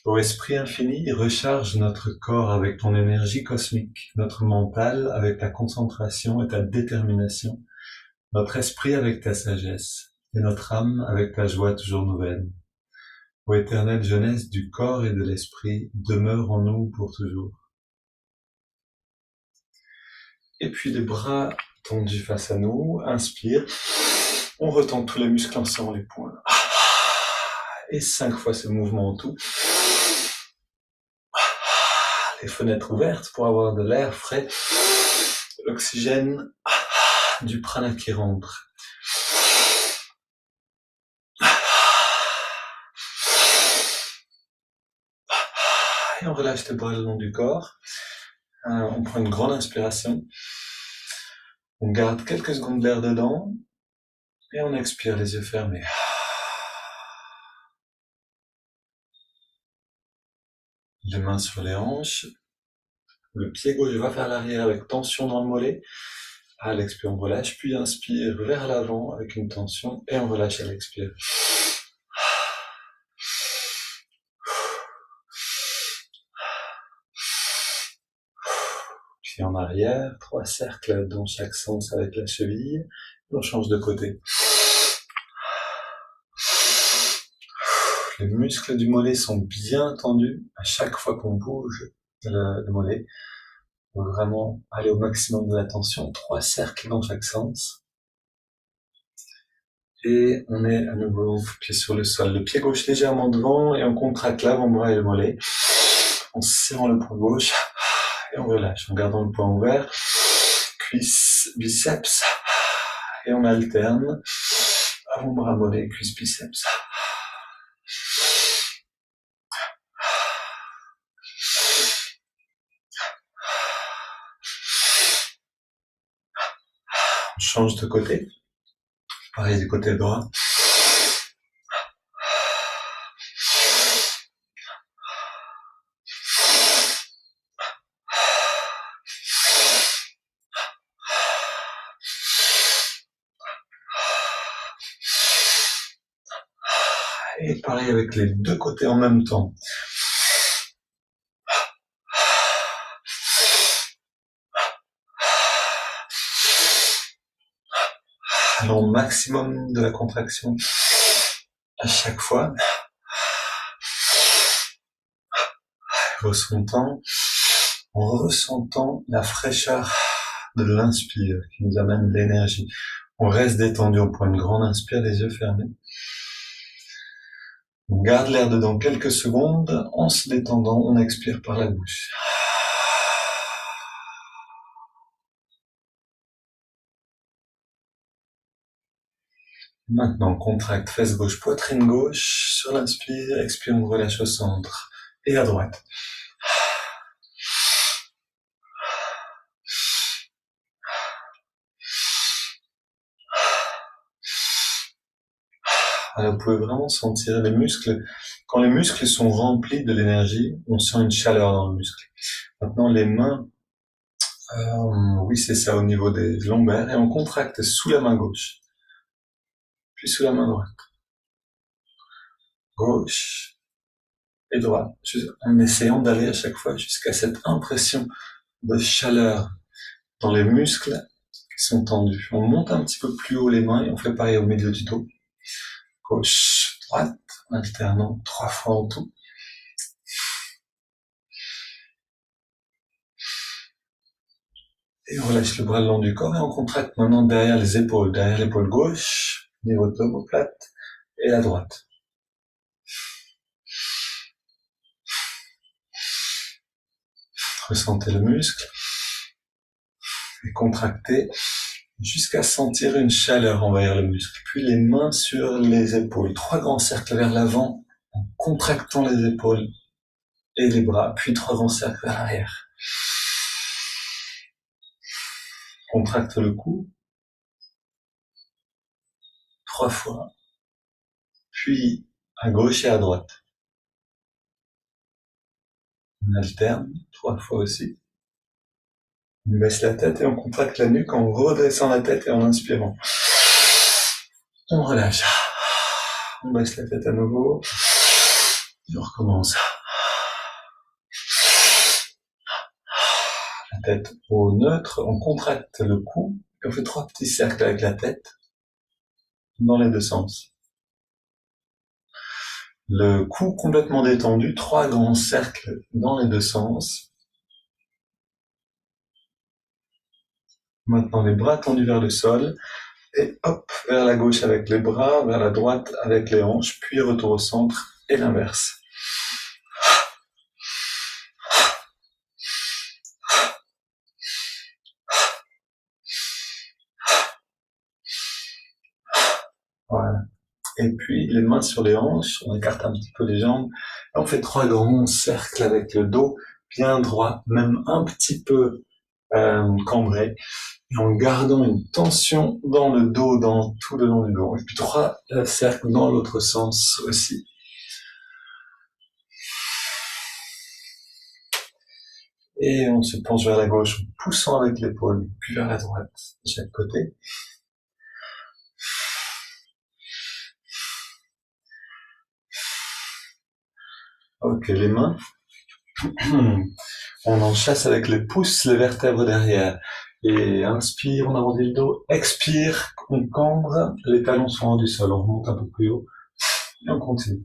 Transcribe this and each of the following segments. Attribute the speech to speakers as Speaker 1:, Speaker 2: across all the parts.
Speaker 1: Ô esprit infini, recharge notre corps avec ton énergie cosmique, notre mental avec ta concentration et ta détermination, notre esprit avec ta sagesse, et notre âme avec ta joie toujours nouvelle. Ô éternelle jeunesse du corps et de l'esprit, demeure en nous pour toujours. Et puis les bras tendus face à nous, inspire, on retend tous les muscles en serrant les poings. Et 5 fois ce mouvement en tout. Les fenêtres ouvertes pour avoir de l'air frais, de l'oxygène, du prana qui rentre. Et on relâche les bras le long du corps. On prend une grande inspiration. On garde quelques secondes d'air dedans. Et on expire les yeux fermés. Les mains sur les hanches. Le pied gauche va vers l'arrière avec tension dans le mollet. À l'expire, on relâche, puis inspire vers l'avant avec une tension et on relâche à l'expire. Puis en arrière, 3 cercles dans chaque sens avec la cheville. On change de côté. Les muscles du mollet sont bien tendus à chaque fois qu'on bouge le mollet. On veut vraiment aller au maximum de la tension. 3 cercles dans chaque sens. Et on est à nouveau pied sur le sol. Le pied gauche légèrement devant et on contracte l'avant-bras et le mollet. En serrant le poing gauche. Et on relâche en gardant le poing ouvert. Cuisse, biceps. Et on alterne. Avant-bras, mollet, cuisse, biceps. On change de côté. Pareil du côté droit. Et pareil avec les deux côtés en même temps. Allons au maximum de la contraction à chaque fois. En ressentant la fraîcheur de l'inspire qui nous amène l'énergie. On reste détendu, on prend une grande inspire, les yeux fermés. On garde l'air dedans quelques secondes, en se détendant, on expire par la bouche. Maintenant, on contracte fesse gauche, poitrine gauche, sur l'inspire, expire, on relâche au centre, et à droite. Alors, vous pouvez vraiment sentir les muscles. Quand les muscles sont remplis de l'énergie, on sent une chaleur dans le muscle. Maintenant, les mains, oui, c'est ça, au niveau des lombaires, et on contracte sous la main gauche, puis sous la main droite. Gauche et droite, en essayant d'aller à chaque fois jusqu'à cette impression de chaleur dans les muscles qui sont tendus. On monte un petit peu plus haut les mains et on fait pareil au milieu du dos. Gauche, droite, en alternant 3 fois en tout. Et on relâche le bras le long du corps et on contracte maintenant derrière l'épaule gauche, niveau de l'omoplate, et la droite. Ressentez le muscle et contractez jusqu'à sentir une chaleur envahir le muscle. Puis les mains sur les épaules, 3 grands cercles vers l'avant en contractant les épaules et les bras, puis 3 grands cercles vers l'arrière. Contracte le cou 3 fois, puis à gauche et à droite. On alterne 3 fois aussi. On baisse la tête et on contracte la nuque en redressant la tête et en inspirant. On relâche. On baisse la tête à nouveau. Et on recommence. tête au neutre, on contracte le cou et on fait 3 petits cercles avec la tête dans les deux sens. Le cou complètement détendu, 3 grands cercles dans les deux sens. Maintenant les bras tendus vers le sol et hop, vers la gauche avec les bras, vers la droite avec les hanches, puis retour au centre et l'inverse. Voilà. Et puis les mains sur les hanches, on écarte un petit peu les jambes, et on fait 3 grands cercles avec le dos bien droit, même un petit peu cambré, et en gardant une tension dans le dos, dans tout le long du dos. Et puis 3 cercles dans l'autre sens aussi. Et on se penche vers la gauche en poussant avec l'épaule, puis vers la droite de chaque côté. Ok, les mains. On enchasse avec les pouces les vertèbres derrière. Et inspire, on arrondit le dos. Expire, on cambre, les talons sont hors du sol. On remonte un peu plus haut et on continue.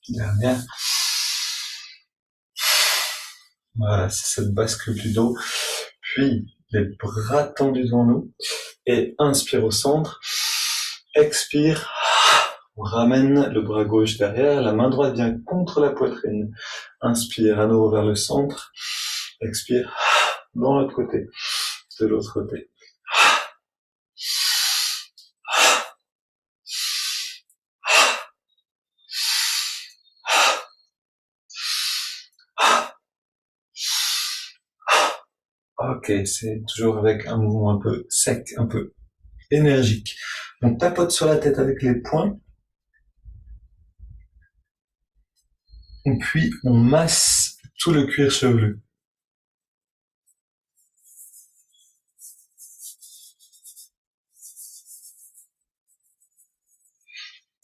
Speaker 1: Dernière. Voilà, c'est cette bascule du dos. Puis les bras tendus devant nous. Et inspire au centre. Expire. On ramène le bras gauche derrière, la main droite vient contre la poitrine. Inspire à nouveau vers le centre. Expire dans l'autre côté, de l'autre côté. Ok, c'est toujours avec un mouvement un peu sec, un peu énergique. On tapote sur la tête avec les poings. Et puis on masse tout le cuir chevelu.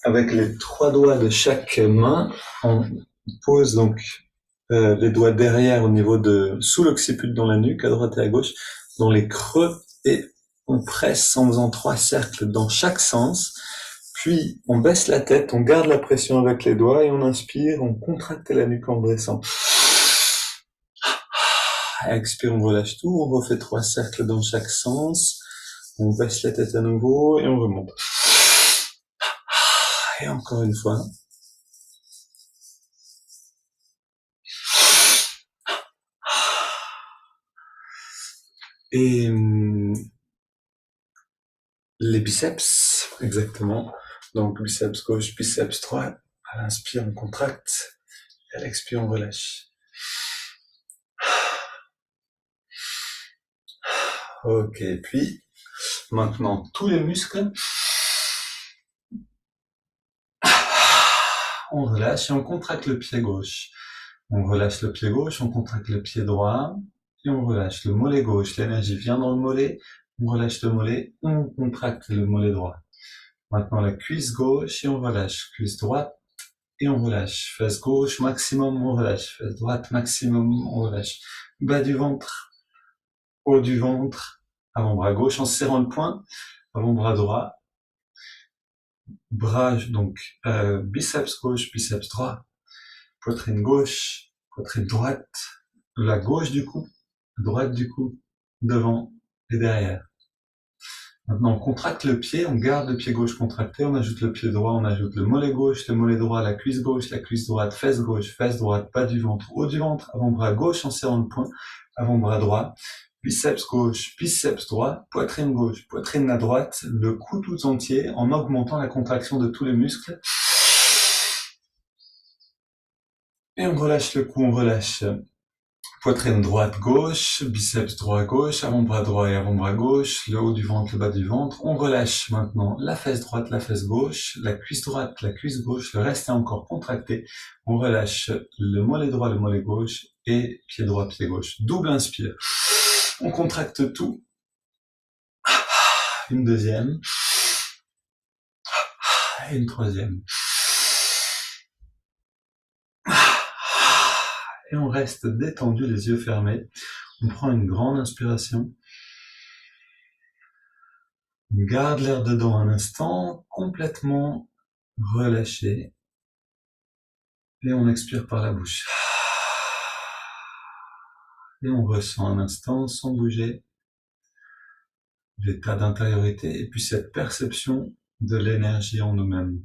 Speaker 1: Avec les 3 doigts de chaque main, on pose donc les doigts derrière au niveau de sous l'occiput dans la nuque, à droite et à gauche, dans les creux, et on presse en faisant 3 cercles dans chaque sens. Puis on baisse la tête, on garde la pression avec les doigts et on inspire, on contracte la nuque en dressant. Expire, on relâche tout, on refait 3 cercles dans chaque sens, on baisse la tête à nouveau et on remonte. Et encore une fois. Et les biceps, exactement. Donc biceps gauche, biceps droit. À l'inspire, on contracte. Et à l'expire, on relâche. Ok, puis maintenant tous les muscles. On relâche et on contracte le pied gauche. On relâche le pied gauche, on contracte le pied droit et on relâche le mollet gauche. L'énergie vient dans le mollet, on relâche le mollet, on contracte le mollet droit. Maintenant la cuisse gauche et on relâche. Cuisse droite et on relâche. Fesse gauche maximum, on relâche. Fesse droite maximum, on relâche. Bas du ventre, haut du ventre, avant-bras gauche en serrant le poing, avant-bras droit. Bras, donc biceps gauche, biceps droit, poitrine gauche, poitrine droite, la gauche du cou, droite du cou, devant et derrière. Maintenant, on contracte le pied, on garde le pied gauche contracté, on ajoute le pied droit, on ajoute le mollet gauche, le mollet droit, la cuisse droite, fesse droite, bas du ventre, haut du ventre, avant-bras gauche en serrant le poing, avant-bras droit, biceps gauche, biceps droit, poitrine gauche, poitrine à droite, le cou tout entier en augmentant la contraction de tous les muscles. Et on relâche le cou, on relâche poitrine droite gauche, biceps droit gauche, avant-bras droit et avant-bras gauche, le haut du ventre, le bas du ventre. On relâche maintenant la fesse droite, la fesse gauche, la cuisse droite, la cuisse gauche, le reste est encore contracté. On relâche le mollet droit, le mollet gauche et pied droit, pied gauche. Double inspire. On contracte tout. Une deuxième. Et une troisième. et on reste détendu, les yeux fermés. On prend une grande inspiration. On garde l'air dedans un instant, complètement relâché. Et on expire par la bouche. Et on ressent un instant, sans bouger, l'état d'intériorité et puis cette perception de l'énergie en nous-mêmes.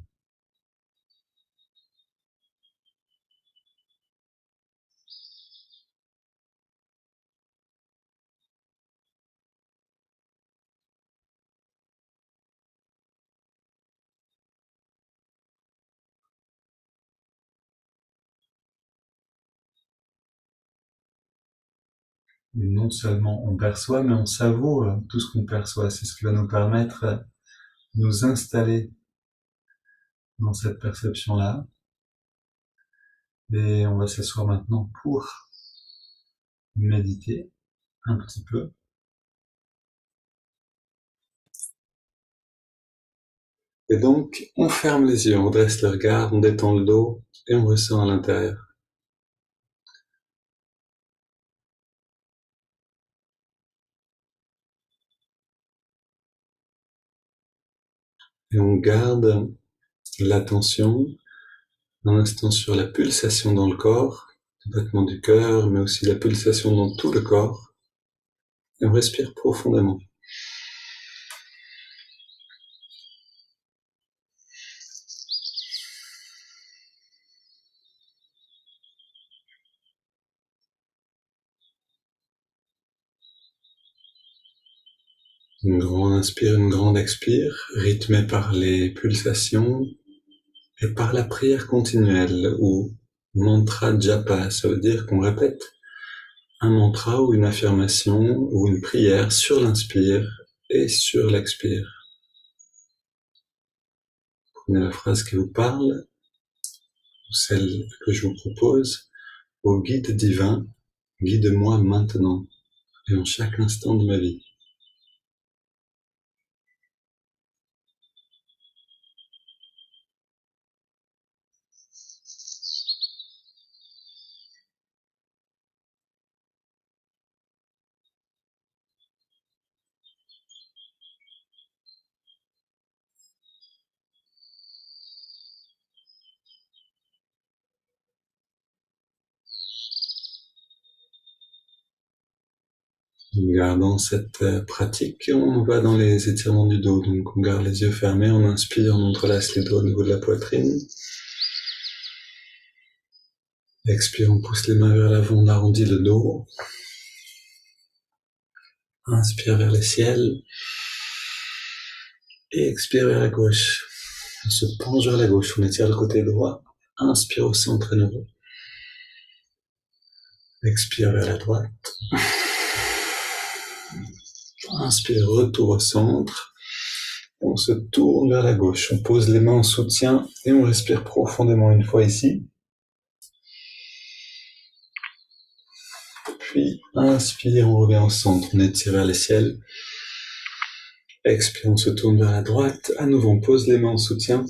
Speaker 1: Et non seulement on perçoit, mais on savoure tout ce qu'on perçoit. C'est ce qui va nous permettre de nous installer dans cette perception-là. Et on va s'asseoir maintenant pour méditer un petit peu. Et donc, on ferme les yeux, on dresse le regard, on détend le dos et on ressent à l'intérieur. Et on garde l'attention un instant sur la pulsation dans le corps, le battement du cœur, mais aussi la pulsation dans tout le corps. Et on respire profondément. Une grande inspire, une grande expire, rythmée par les pulsations et par la prière continuelle ou mantra japa. Ça veut dire qu'on répète un mantra ou une affirmation ou une prière sur l'inspire et sur l'expire. Prenez la phrase qui vous parle ou celle que je vous propose. Ô guide divin, guide-moi maintenant et en chaque instant de ma vie. Gardant cette pratique, on va dans les étirements du dos. Donc on garde les yeux fermés, on inspire, on entrelace les doigts au niveau de la poitrine. Expire, on pousse les mains vers l'avant, on arrondit le dos. Inspire vers le ciel. Et expire vers la gauche. On se penche vers la gauche, on étire le côté droit. Inspire au centre à nouveau. Expire vers la droite. Inspire, retour au centre. On se tourne vers la gauche. On pose les mains en soutien et on respire profondément une fois ici. Puis, inspire, on revient au centre. On étire vers le ciel. Expire, on se tourne vers la droite. À nouveau, on pose les mains en soutien.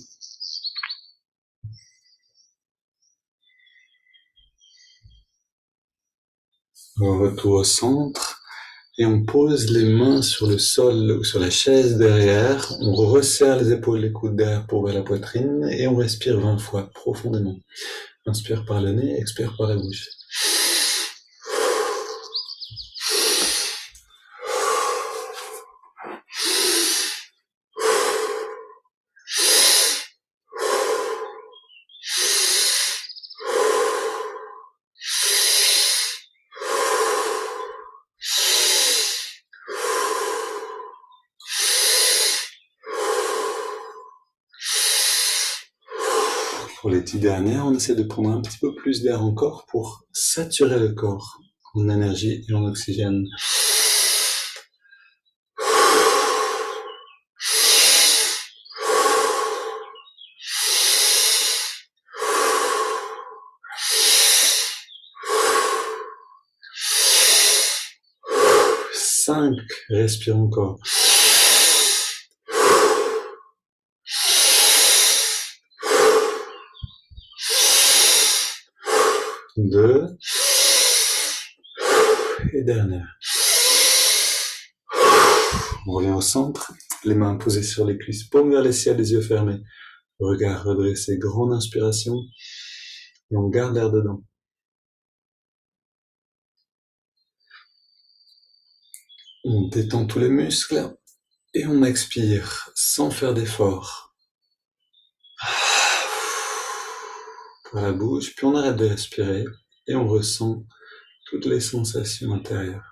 Speaker 1: On retourne au centre. Et on pose les mains sur le sol ou sur la chaise derrière. On resserre les épaules, les coudes derrière pour vers la poitrine. Et on respire 20 fois profondément. Inspire par le nez, expire par la bouche. Pour les 10 dernières, on essaie de prendre un petit peu plus d'air encore pour saturer le corps en énergie et en oxygène. Cinq, respire encore. 2, Et dernière. On revient au centre, les mains posées sur les cuisses, paumes vers les ciels, les yeux fermés. Regard redressé, grande inspiration. Et on garde l'air dedans. On détend tous les muscles et on expire sans faire d'effort. Pour la bouche, puis on arrête de respirer et on ressent toutes les sensations intérieures.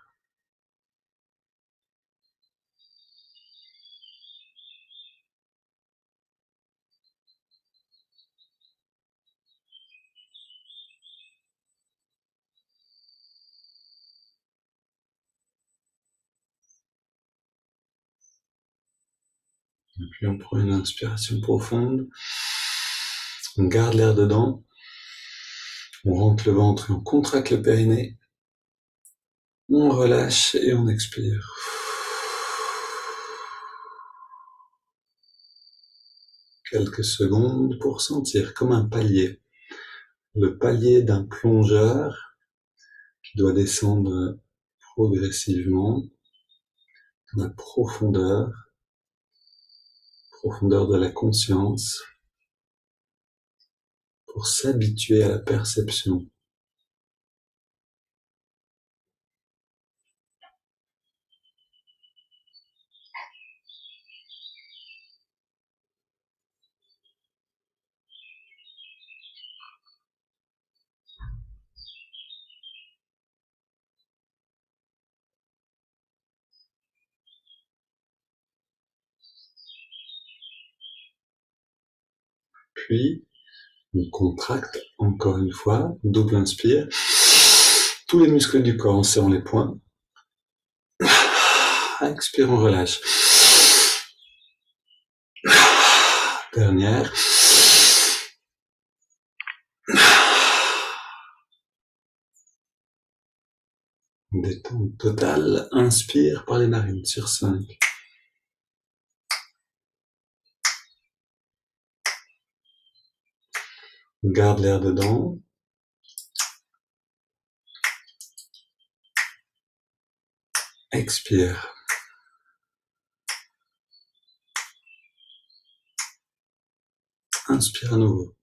Speaker 1: Et puis on prend une inspiration profonde, on garde l'air dedans, on rentre le ventre et on contracte le périnée, on relâche et on expire. Quelques secondes pour sentir comme un palier, le palier d'un plongeur qui doit descendre progressivement dans la profondeur de la conscience, pour s'habituer à la perception. Puis, on contracte encore une fois, double inspire, tous les muscles du corps en serrant les poings. Expire, on relâche. Dernière. Détente totale. Inspire par les narines sur 5. Garde l'air dedans. Expire. Inspire à nouveau.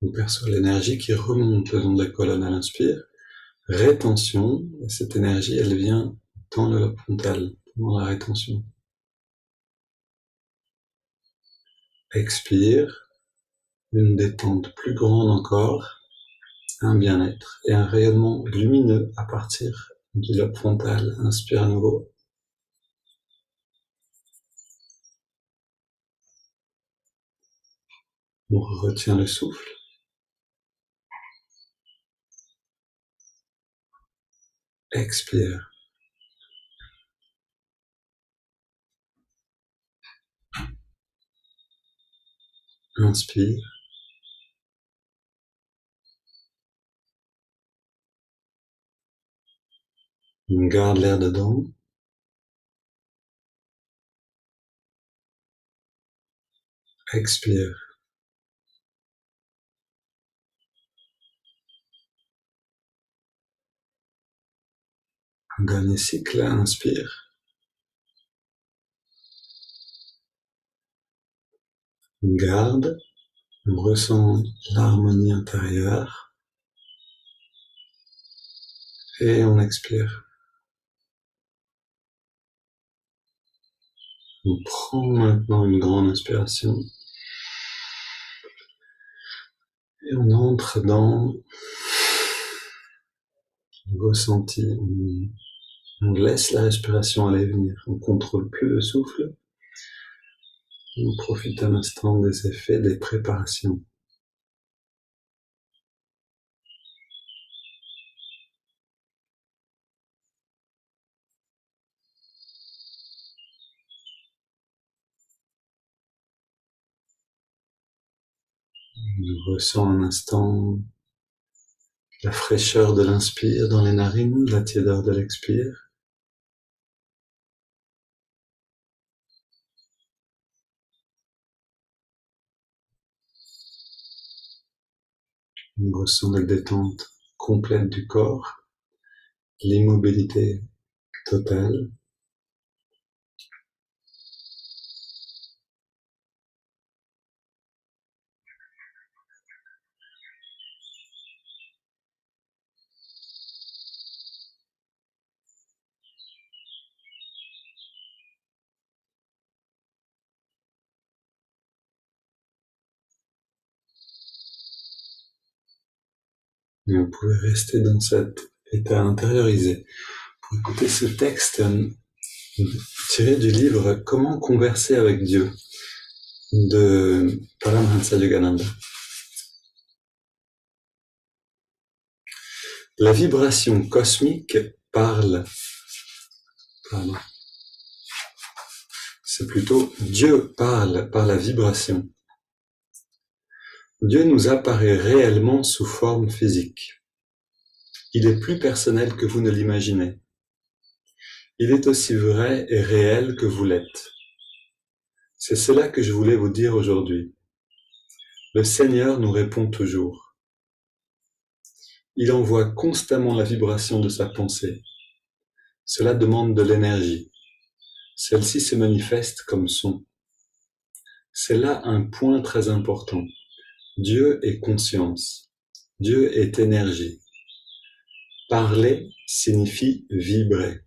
Speaker 1: On perçoit l'énergie qui remonte le long de la colonne à l'inspire. Rétention. Et cette énergie, elle vient dans le lobe frontal, dans la rétention. Expire. Une détente plus grande encore. Un bien-être et un rayonnement lumineux à partir du lobe frontal. Inspire à nouveau. On retient le souffle. Expire. Inspire. On garde l'air dedans. Expire. Un dernier cycle. Inspire. On garde. On ressent l'harmonie intérieure. Et on expire. On prend maintenant une grande inspiration. Et on entre dans le ressenti. On laisse la respiration aller et venir. On ne contrôle plus le souffle. On profite un instant des effets des préparations. On ressent un instant la fraîcheur de l'inspire dans les narines, la tiédeur de l'expire. On ressent la détente complète du corps, l'immobilité totale. Et vous pouvez rester dans cet état intériorisé pour écouter ce texte tiré du livre Comment converser avec Dieu de Paramahansa Yogananda. La vibration cosmique parle. Pardon. C'est plutôt Dieu parle par la vibration. Dieu nous apparaît réellement sous forme physique. Il est plus personnel que vous ne l'imaginez. Il est aussi vrai et réel que vous l'êtes. C'est cela que je voulais vous dire aujourd'hui. Le Seigneur nous répond toujours. Il envoie constamment la vibration de sa pensée. Cela demande de l'énergie. Celle-ci se manifeste comme son. C'est là un point très important. Dieu est conscience. Dieu est énergie. Parler signifie vibrer.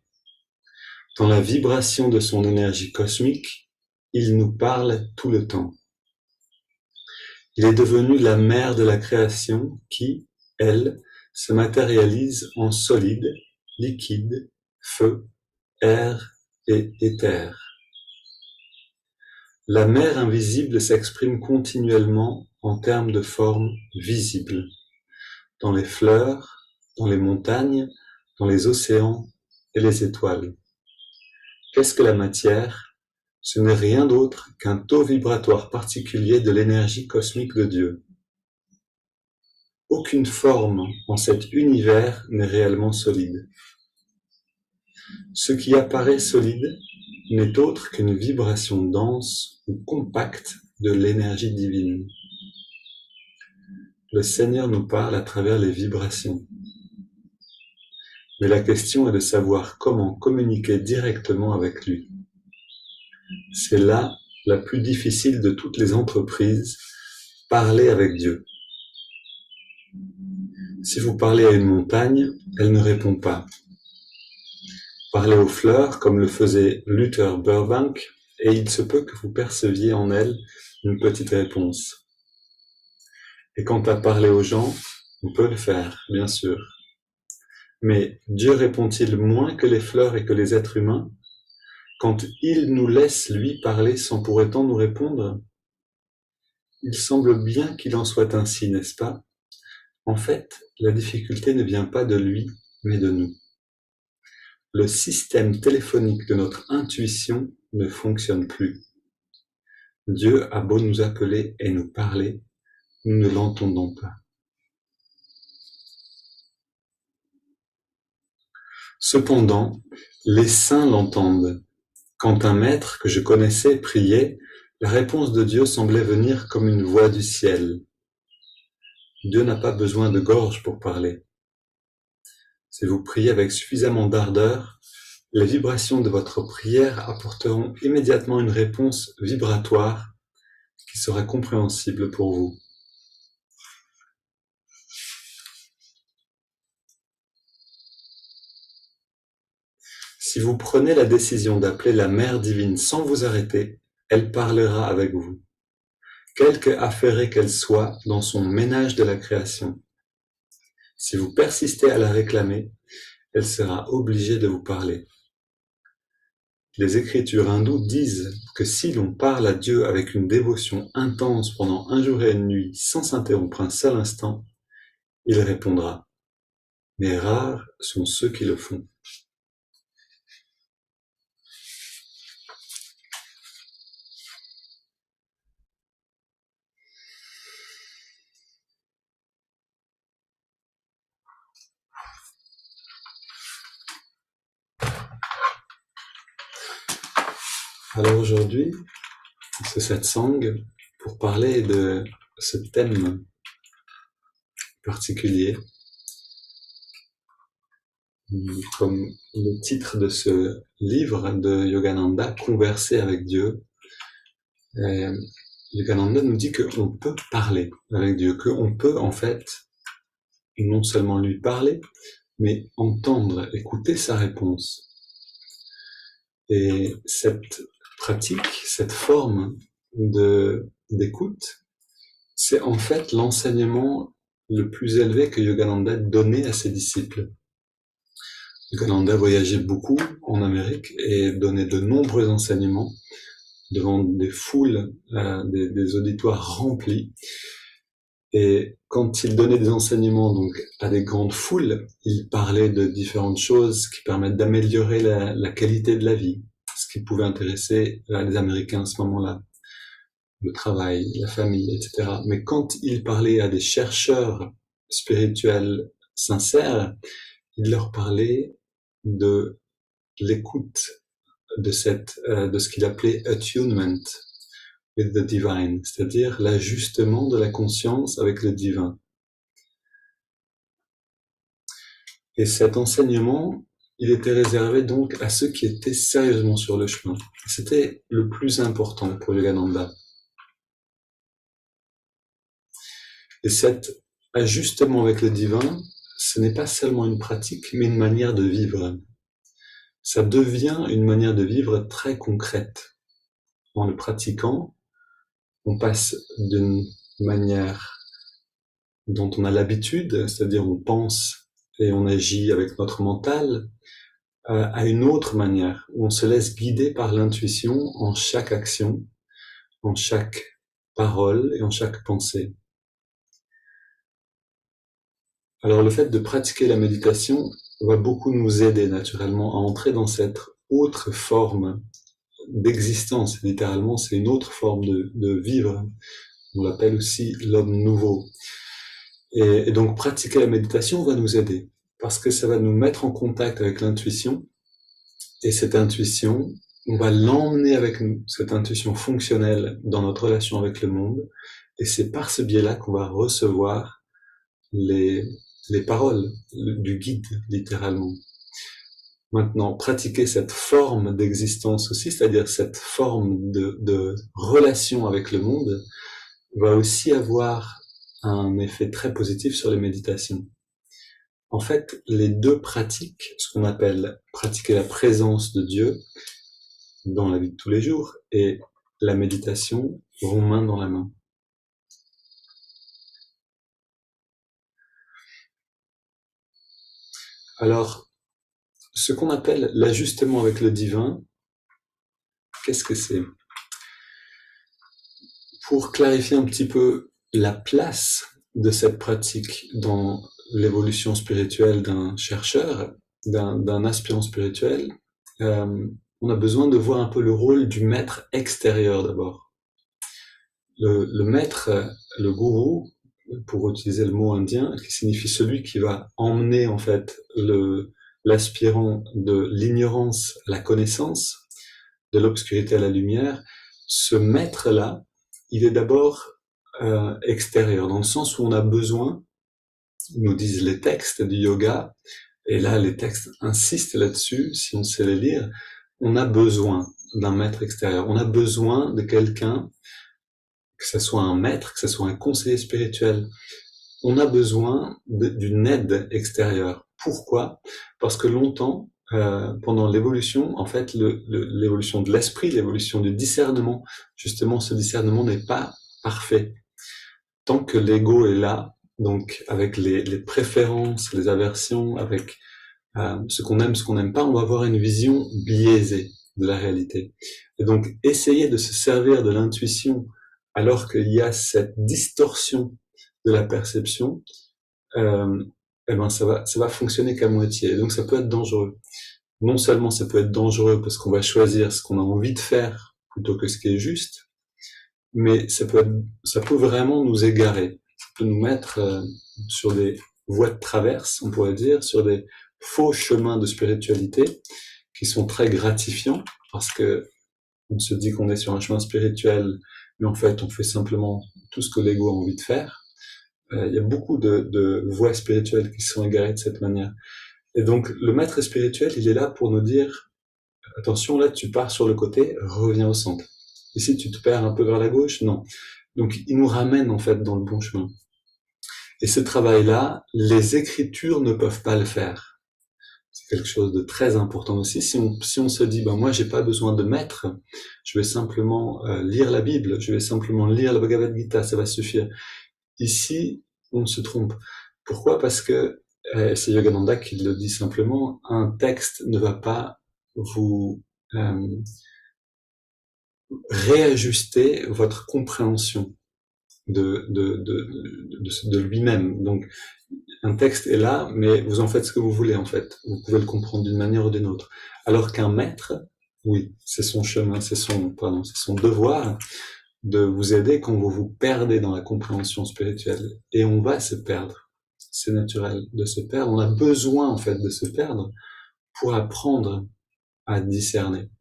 Speaker 1: Dans la vibration de son énergie cosmique, il nous parle tout le temps. Il est devenu la mère de la création qui, elle, se matérialise en solide, liquide, feu, air et éther. La mer invisible s'exprime continuellement en termes de formes visibles, dans les fleurs, dans les montagnes, dans les océans et les étoiles. Qu'est-ce que la matière? Ce n'est rien d'autre qu'un taux vibratoire particulier de l'énergie cosmique de Dieu. Aucune forme en cet univers n'est réellement solide. Ce qui apparaît solide n'est autre qu'une vibration dense ou compacte de l'énergie divine. Le Seigneur nous parle à travers les vibrations. Mais la question est de savoir comment communiquer directement avec lui. C'est là la plus difficile de toutes les entreprises, parler avec Dieu. Si vous parlez à une montagne, elle ne répond pas. Parlez aux fleurs comme le faisait Luther Burbank et il se peut que vous perceviez en elles une petite réponse. Et quant à parler aux gens, on peut le faire, bien sûr. Mais Dieu répond-il moins que les fleurs et que les êtres humains quand il nous laisse lui parler sans pour autant nous répondre? Il semble bien qu'il en soit ainsi, n'est-ce pas? En fait, la difficulté ne vient pas de lui, mais de nous. Le système téléphonique de notre intuition ne fonctionne plus. Dieu a beau nous appeler et nous parler, nous ne l'entendons pas. Cependant, les saints l'entendent. Quand un maître que je connaissais priait, la réponse de Dieu semblait venir comme une voix du ciel. Dieu n'a pas besoin de gorge pour parler. Si vous priez avec suffisamment d'ardeur, les vibrations de votre prière apporteront immédiatement une réponse vibratoire qui sera compréhensible pour vous. Si vous prenez la décision d'appeler la Mère divine sans vous arrêter, elle parlera avec vous, quelque affairée qu'elle soit dans son ménage de la création. Si vous persistez à la réclamer, elle sera obligée de vous parler. Les écritures hindoues disent que si l'on parle à Dieu avec une dévotion intense pendant un jour et une nuit sans s'interrompre un seul instant, il répondra. Mais rares sont ceux qui le font. Alors aujourd'hui, ce satsang pour parler de ce thème particulier comme le titre de ce livre de Yogananda, Converser avec Dieu. Et Yogananda nous dit qu'on peut parler avec Dieu, qu'on peut en fait non seulement lui parler, mais entendre, écouter sa réponse. Et cette pratique, cette forme d'écoute, c'est en fait l'enseignement le plus élevé que Yogananda donnait à ses disciples. Yogananda voyageait beaucoup en Amérique et donnait de nombreux enseignements devant des foules, des auditoires remplis. Et quand il donnait des enseignements donc à des grandes foules, il parlait de différentes choses qui permettent d'améliorer la qualité de la vie, ce qui pouvait intéresser les Américains à ce moment-là, le travail, la famille, etc. Mais quand il parlait à des chercheurs spirituels sincères, il leur parlait de l'écoute, de ce qu'il appelait attunement with the divine, c'est-à-dire l'ajustement de la conscience avec le divin. Et cet enseignement, il était réservé donc à ceux qui étaient sérieusement sur le chemin. C'était le plus important pour Yogananda. Et cet ajustement avec le divin, ce n'est pas seulement une pratique, mais une manière de vivre. Ça devient une manière de vivre très concrète. En le pratiquant, on passe d'une manière dont on a l'habitude, c'est-à-dire on pense et on agit avec notre mental, à une autre manière, où on se laisse guider par l'intuition en chaque action, en chaque parole et en chaque pensée. Alors le fait de pratiquer la méditation va beaucoup nous aider naturellement à entrer dans cette autre forme d'existence. Littéralement, c'est une autre forme de vivre. On l'appelle aussi l'homme nouveau. Et donc pratiquer la méditation va nous aider parce que ça va nous mettre en contact avec l'intuition. Et cette intuition, on va l'emmener avec nous, cette intuition fonctionnelle dans notre relation avec le monde. Et c'est par ce biais-là qu'on va recevoir les paroles du guide, littéralement. Maintenant, pratiquer cette forme d'existence aussi, c'est-à-dire cette forme de relation avec le monde, va aussi avoir un effet très positif sur les méditations. En fait, les deux pratiques, ce qu'on appelle pratiquer la présence de Dieu dans la vie de tous les jours et la méditation, vont main dans la main. Alors, ce qu'on appelle l'ajustement avec le divin, qu'est-ce que c'est? Pour clarifier un petit peu la place de cette pratique dans l'évolution spirituelle d'un chercheur, d'un aspirant spirituel, on a besoin de voir un peu le rôle du maître extérieur d'abord. Le maître, le gourou, pour utiliser le mot indien, qui signifie celui qui va emmener en fait l'aspirant de l'ignorance à la connaissance, de l'obscurité à la lumière, ce maître-là, il est d'abord extérieur, dans le sens où on a besoin, nous disent les textes du yoga, et là les textes insistent là-dessus, si on sait les lire, on a besoin d'un maître extérieur, on a besoin de quelqu'un, que ce soit un maître, que ce soit un conseiller spirituel, on a besoin d'une aide extérieure. Pourquoi? Parce que longtemps, pendant l'évolution, en fait, l'évolution de l'esprit, l'évolution du discernement, justement, ce discernement n'est pas parfait. Tant que l'ego est là, donc avec les préférences, les aversions, avec ce qu'on aime, ce qu'on n'aime pas, on va avoir une vision biaisée de la réalité. Et donc, essayer de se servir de l'intuition alors qu'il y a cette distorsion de la perception, eh ben ça va fonctionner qu'à moitié. Et donc, ça peut être dangereux. Non seulement ça peut être dangereux parce qu'on va choisir ce qu'on a envie de faire plutôt que ce qui est juste, mais ça peut vraiment nous égarer. Ça peut nous mettre sur des voies de traverse, on pourrait dire, sur des faux chemins de spiritualité qui sont très gratifiants parce que on se dit qu'on est sur un chemin spirituel, mais en fait, on fait simplement tout ce que l'ego a envie de faire. Il y a beaucoup de voies spirituelles qui sont égarées de cette manière. Et donc, le maître spirituel, il est là pour nous dire, attention, là, tu pars sur le côté, reviens au centre. Ici, tu te perds un peu vers la gauche, non. Donc, il nous ramène, en fait, dans le bon chemin. Et ce travail-là, les écritures ne peuvent pas le faire. C'est quelque chose de très important aussi. Si on se dit, ben moi, j'ai pas besoin de maître, je vais simplement lire la Bible, je vais simplement lire la Bhagavad Gita, ça va suffire. Ici, on se trompe. Pourquoi? Parce que c'est Yogananda qui le dit simplement, un texte ne va pas vous réajuster votre compréhension de lui-même. Donc, un texte est là, mais vous en faites ce que vous voulez, en fait. Vous pouvez le comprendre d'une manière ou d'une autre. Alors qu'un maître, oui, c'est son chemin, c'est son devoir de vous aider quand vous vous perdez dans la compréhension spirituelle. Et on va se perdre. C'est naturel de se perdre. On a besoin, en fait, de se perdre pour apprendre à discerner.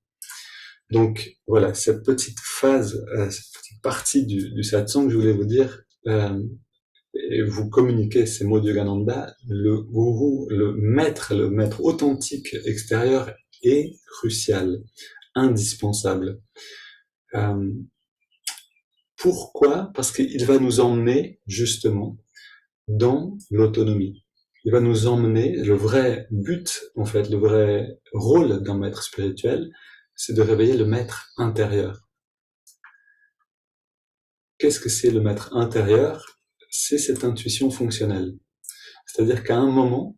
Speaker 1: Donc, voilà, cette petite phase, cette petite partie du satsang, je voulais vous dire, et vous communiquez ces mots de Yogananda, le gourou, le maître authentique extérieur est crucial, indispensable. Pourquoi? Parce qu'il va nous emmener justement dans l'autonomie. Il va nous emmener, le vrai but, en fait, le vrai rôle d'un maître spirituel, c'est de réveiller le maître intérieur. Qu'est-ce que c'est le maître intérieur? C'est cette intuition fonctionnelle. C'est-à-dire qu'à un moment,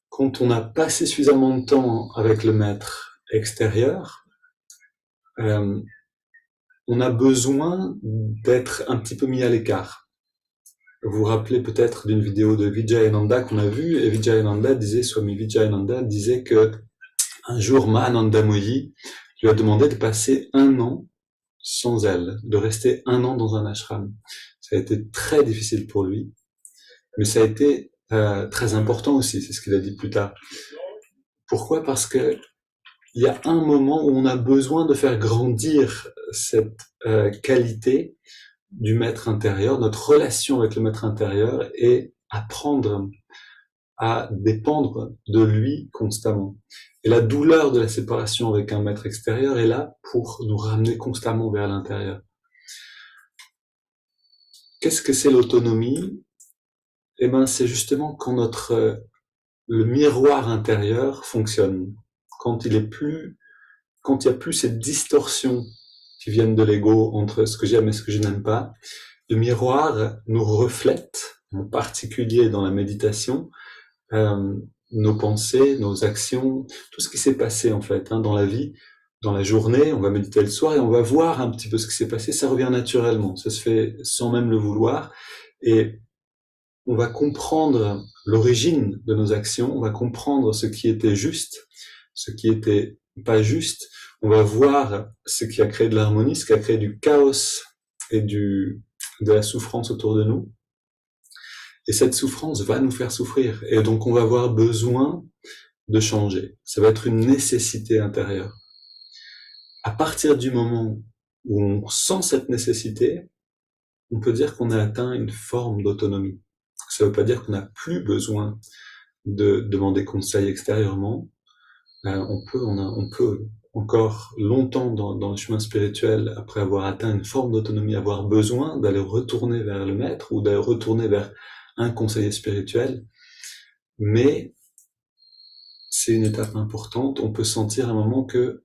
Speaker 1: quand on a passé suffisamment de temps avec le maître extérieur, on a besoin d'être un petit peu mis à l'écart. Vous vous rappelez peut-être d'une vidéo de Vijayananda qu'on a vue, et Vijayananda disait, Swami Vijayananda disait que un jour Mahananda Moyi lui a demandé de passer 1 an sans elle, de rester 1 an dans un ashram. Ça a été très difficile pour lui, mais ça a été très important aussi, c'est ce qu'il a dit plus tard. Pourquoi? Parce que il y a un moment où on a besoin de faire grandir cette qualité du maître intérieur, notre relation avec le maître intérieur, et apprendre à dépendre de lui constamment. Et la douleur de la séparation avec un maître extérieur est là pour nous ramener constamment vers l'intérieur. Qu'est-ce que c'est l'autonomie? Eh ben, c'est justement quand le miroir intérieur fonctionne, quand il n'y a plus cette distorsion qui viennent de l'ego entre ce que j'aime et ce que je n'aime pas. Le miroir nous reflète, en particulier dans la méditation, nos pensées, nos actions, tout ce qui s'est passé en fait dans la vie, dans la journée. On va méditer le soir et on va voir un petit peu ce qui s'est passé. Ça revient naturellement, ça se fait sans même le vouloir, et on va comprendre l'origine de nos actions, on va comprendre ce qui était juste, ce qui était pas juste, on va voir ce qui a créé de l'harmonie, ce qui a créé du chaos et de la souffrance autour de nous. Et cette souffrance va nous faire souffrir. Et donc on va avoir besoin de changer. Ça va être une nécessité intérieure. À partir du moment où on sent cette nécessité, on peut dire qu'on a atteint une forme d'autonomie. Ça ne veut pas dire qu'on n'a plus besoin de demander conseil extérieurement. On peut encore longtemps dans le chemin spirituel, après avoir atteint une forme d'autonomie, avoir besoin d'aller retourner vers le maître ou d'aller retourner vers un conseiller spirituel. Mais c'est une étape importante. On peut sentir à un moment que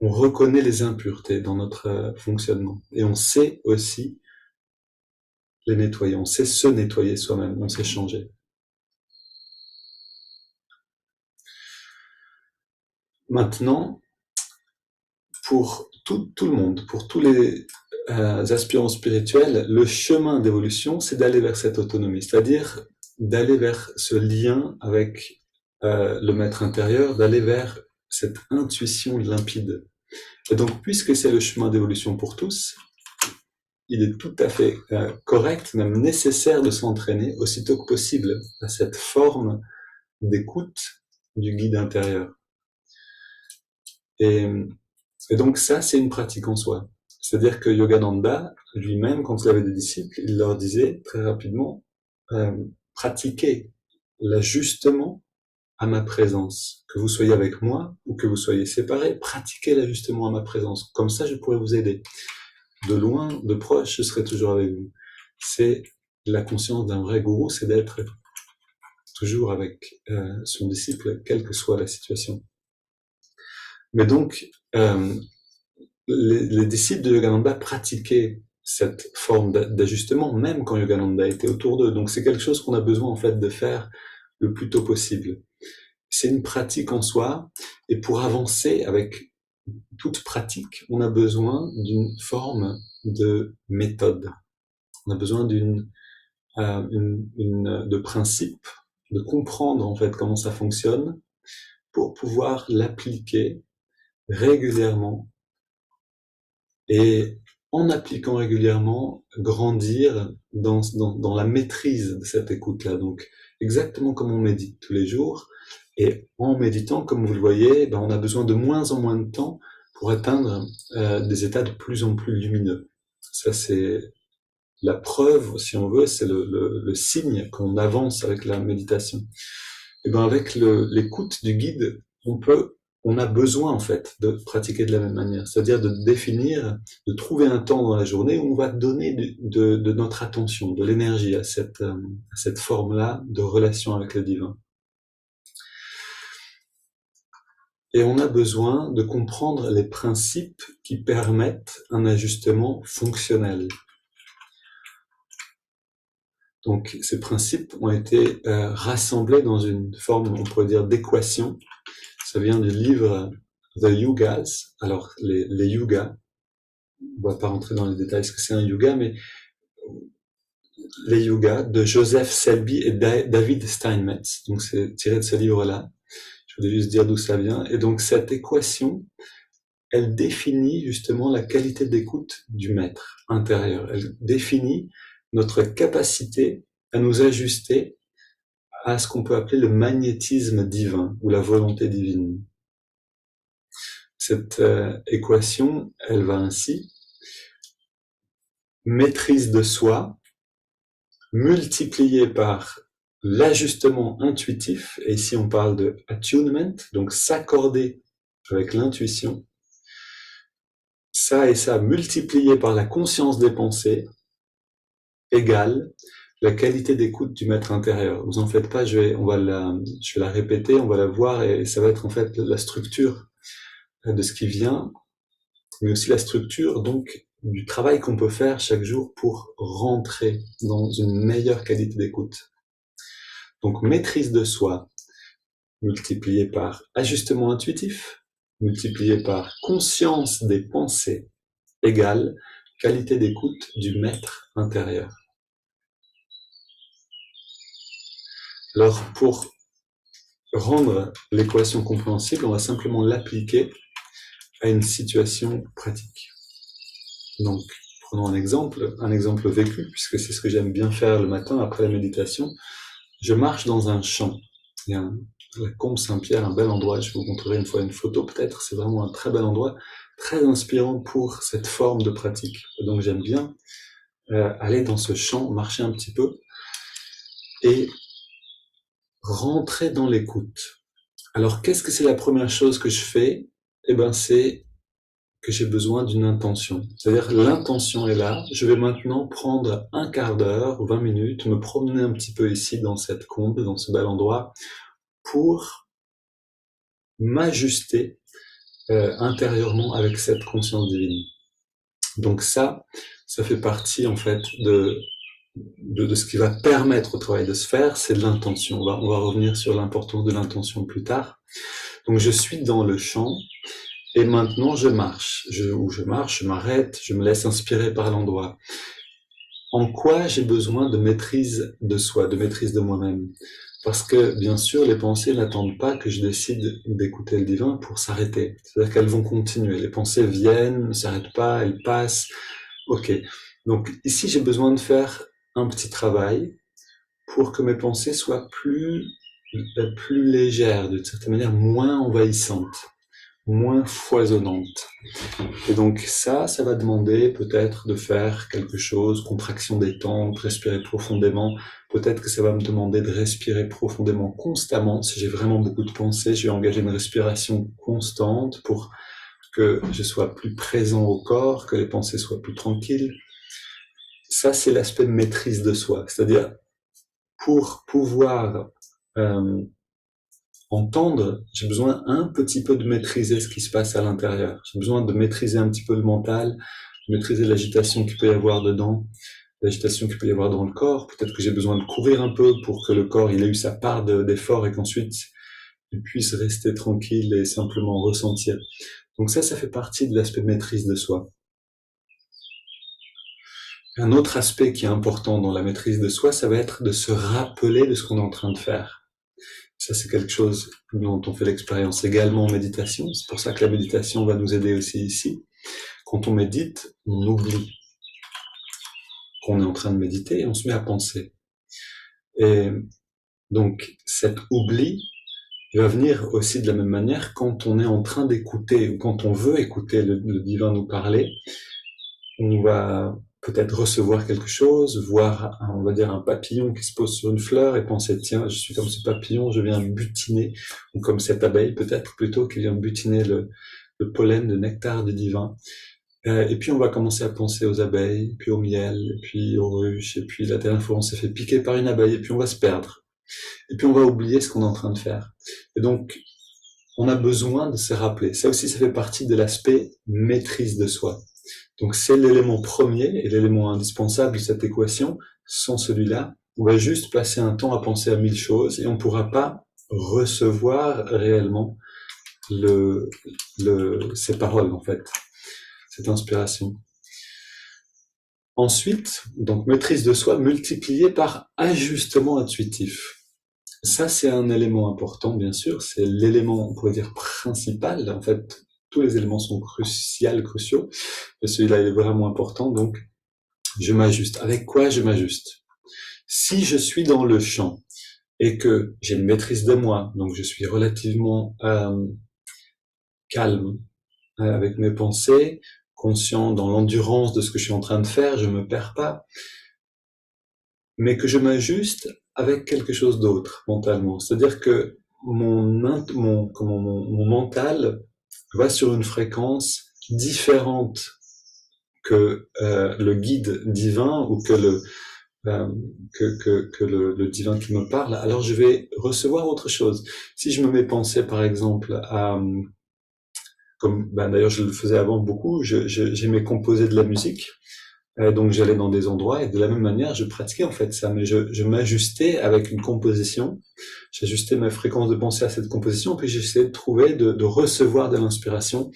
Speaker 1: on reconnaît les impuretés dans notre fonctionnement. Et on sait aussi les nettoyer. On sait se nettoyer soi-même. On sait changer. Maintenant, pour tout le monde, pour tous les aspirants spirituels, le chemin d'évolution, c'est d'aller vers cette autonomie, c'est-à-dire d'aller vers ce lien avec le maître intérieur, d'aller vers cette intuition limpide. Et donc, puisque c'est le chemin d'évolution pour tous, il est tout à fait correct, même nécessaire de s'entraîner aussitôt que possible à cette forme d'écoute du guide intérieur. Et donc ça, c'est une pratique en soi. C'est-à-dire que Yogananda, lui-même, quand il avait des disciples, il leur disait très rapidement, pratiquez l'ajustement à ma présence. Que vous soyez avec moi ou que vous soyez séparés, pratiquez l'ajustement à ma présence. Comme ça, je pourrais vous aider. De loin, de proche, je serai toujours avec vous. C'est la conscience d'un vrai gourou, c'est d'être toujours avec son disciple, quelle que soit la situation. Mais donc, les disciples de Yogananda pratiquaient cette forme d'ajustement, même quand Yogananda était autour d'eux. Donc c'est quelque chose qu'on a besoin en fait de faire le plus tôt possible. C'est une pratique en soi, et pour avancer avec toute pratique, on a besoin d'une forme de méthode. On a besoin de principes, de comprendre en fait comment ça fonctionne, pour pouvoir l'appliquer régulièrement et en appliquant régulièrement, grandir dans la maîtrise de cette écoute-là. Donc, exactement comme on médite tous les jours, et en méditant, comme vous le voyez, on a besoin de moins en moins de temps pour atteindre des états de plus en plus lumineux. Ça, c'est la preuve, si on veut, c'est le signe qu'on avance avec la méditation. Et avec l'écoute du guide, on a besoin en fait de pratiquer de la même manière, c'est-à-dire de définir, de trouver un temps dans la journée où on va donner de notre attention, de l'énergie à cette forme-là de relation avec le divin. Et on a besoin de comprendre les principes qui permettent un ajustement fonctionnel. Donc ces principes ont été rassemblés dans une forme, on pourrait dire, d'équation. Ça vient du livre The Yugas. Alors, les yugas, on ne va pas rentrer dans les détails ce que c'est un yuga, mais les yugas de Joseph Selby et David Steinmetz. Donc, c'est tiré de ce livre-là. Je voulais juste dire d'où ça vient. Et donc, cette équation, elle définit justement la qualité d'écoute du maître intérieur. Elle définit notre capacité à nous ajuster à ce qu'on peut appeler le magnétisme divin ou la volonté divine. Cette équation, elle va ainsi: maîtrise de soi multiplié par l'ajustement intuitif, et ici on parle de attunement, donc s'accorder avec l'intuition, ça et ça multiplié par la conscience des pensées, égale la qualité d'écoute du maître intérieur. Vous en faites pas, je vais la répéter, on va la voir, et ça va être en fait la structure de ce qui vient, mais aussi la structure donc du travail qu'on peut faire chaque jour pour rentrer dans une meilleure qualité d'écoute. Donc maîtrise de soi multiplié par ajustement intuitif, multiplié par conscience des pensées, égale qualité d'écoute du maître intérieur. Alors pour rendre l'équation compréhensible, on va simplement l'appliquer à une situation pratique. Donc, prenons un exemple vécu, puisque c'est ce que j'aime bien faire le matin après la méditation. Je marche dans un champ. Il y a la Combe Saint-Pierre, un bel endroit. Je vous montrerai une fois une photo peut-être. C'est vraiment un très bel endroit, très inspirant pour cette forme de pratique. Et donc j'aime bien aller dans ce champ, marcher un petit peu et rentrer dans l'écoute. Alors qu'est-ce que c'est la première chose que je fais? C'est que j'ai besoin d'une intention. C'est-à-dire l'intention est là, je vais maintenant prendre un quart d'heure, 20 minutes, me promener un petit peu ici dans cette combe, dans ce bel endroit, pour m'ajuster intérieurement avec cette conscience divine. Donc ça fait partie en fait de ce qui va permettre au travail de se faire, c'est de l'intention. On va revenir sur l'importance de l'intention plus tard. Donc je suis dans le champ, et maintenant, je marche, je m'arrête, je me laisse inspirer par l'endroit. En quoi j'ai besoin de maîtrise de soi, de maîtrise de moi-même? Parce que, bien sûr, les pensées n'attendent pas que je décide d'écouter le divin pour s'arrêter. C'est-à-dire qu'elles vont continuer. Les pensées viennent, ne s'arrêtent pas, elles passent. Ok. Donc, ici, j'ai besoin de faire un petit travail pour que mes pensées soient plus légères, d'une certaine manière, moins envahissantes. moins foisonnante. Et donc ça va demander peut-être de faire quelque chose, contraction des tempes, respirer profondément. Peut-être que ça va me demander de respirer profondément constamment. Si j'ai vraiment beaucoup de pensées, je vais engager une respiration constante pour que je sois plus présent au corps, que les pensées soient plus tranquilles. Ça, c'est l'aspect de maîtrise de soi. C'est-à-dire, pour pouvoir entendre, j'ai besoin un petit peu de maîtriser ce qui se passe à l'intérieur. J'ai besoin de maîtriser un petit peu le mental, de maîtriser l'agitation qu'il peut y avoir dedans, l'agitation qu'il peut y avoir dans le corps. Peut-être que j'ai besoin de courir un peu pour que le corps il ait eu sa part d'effort et qu'ensuite il puisse rester tranquille et simplement ressentir. Donc ça fait partie de l'aspect de maîtrise de soi. Un autre aspect qui est important dans la maîtrise de soi, ça va être de se rappeler de ce qu'on est en train de faire. Ça, c'est quelque chose dont on fait l'expérience également en méditation. C'est pour ça que la méditation va nous aider aussi ici. Quand on médite, on oublie qu'on est en train de méditer et on se met à penser. Et donc, cet oubli va venir aussi de la même manière quand on est en train d'écouter ou quand on veut écouter le divin nous parler. On va peut-être recevoir quelque chose, voir, on va dire, un papillon qui se pose sur une fleur et penser, tiens, je suis comme ce papillon, je viens butiner, ou comme cette abeille peut-être plutôt, qui vient butiner le pollen, le nectar du divin. Et puis on va commencer à penser aux abeilles, puis au miel, et puis aux ruches, et puis la dernière fois on s'est fait piquer par une abeille, et puis on va se perdre. Et puis on va oublier ce qu'on est en train de faire. Et donc, on a besoin de se rappeler. Ça aussi, ça fait partie de l'aspect maîtrise de soi. Donc c'est l'élément premier et l'élément indispensable de cette équation. Sans celui-là, on va juste passer un temps à penser à 1000 choses et on ne pourra pas recevoir réellement ces paroles, en fait, cette inspiration. Ensuite, donc maîtrise de soi multipliée par ajustement intuitif. Ça, c'est un élément important, bien sûr. C'est l'élément, on pourrait dire, principal. En fait, tous les éléments sont cruciaux. Mais celui-là, il est vraiment important. Donc, je m'ajuste. Avec quoi je m'ajuste? Si je suis dans le champ et que j'ai une maîtrise de moi, donc je suis relativement calme avec mes pensées, conscient dans l'endurance de ce que je suis en train de faire, je me perds pas, mais que je m'ajuste avec quelque chose d'autre mentalement. C'est-à-dire que mon mental va sur une fréquence différente que le guide divin ou que le divin qui me parle, alors je vais recevoir autre chose. Si je me mets penser par exemple à, comme d'ailleurs je le faisais avant beaucoup, j'aimais composer de la musique, donc j'allais dans des endroits et de la même manière je pratiquais en fait ça, mais je m'ajustais avec une composition, j'ajustais ma fréquence de pensée à cette composition, puis j'essayais de trouver, de recevoir de l'inspiration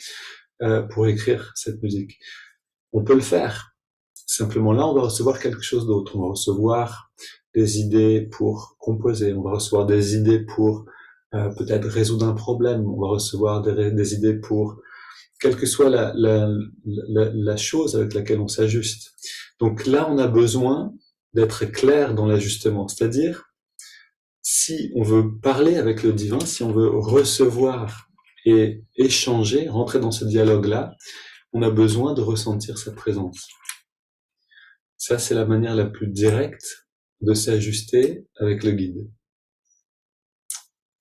Speaker 1: pour écrire cette musique. On peut le faire. Simplement là, on va recevoir quelque chose d'autre. On va recevoir des idées pour composer. On va recevoir des idées pour peut-être résoudre un problème. On va recevoir des idées pour quelle que soit la chose avec laquelle on s'ajuste. Donc là, on a besoin d'être clair dans l'ajustement. C'est-à-dire, si on veut parler avec le divin, si on veut recevoir et échanger, rentrer dans ce dialogue-là, on a besoin de ressentir sa présence. Ça, c'est la manière la plus directe de s'ajuster avec le guide.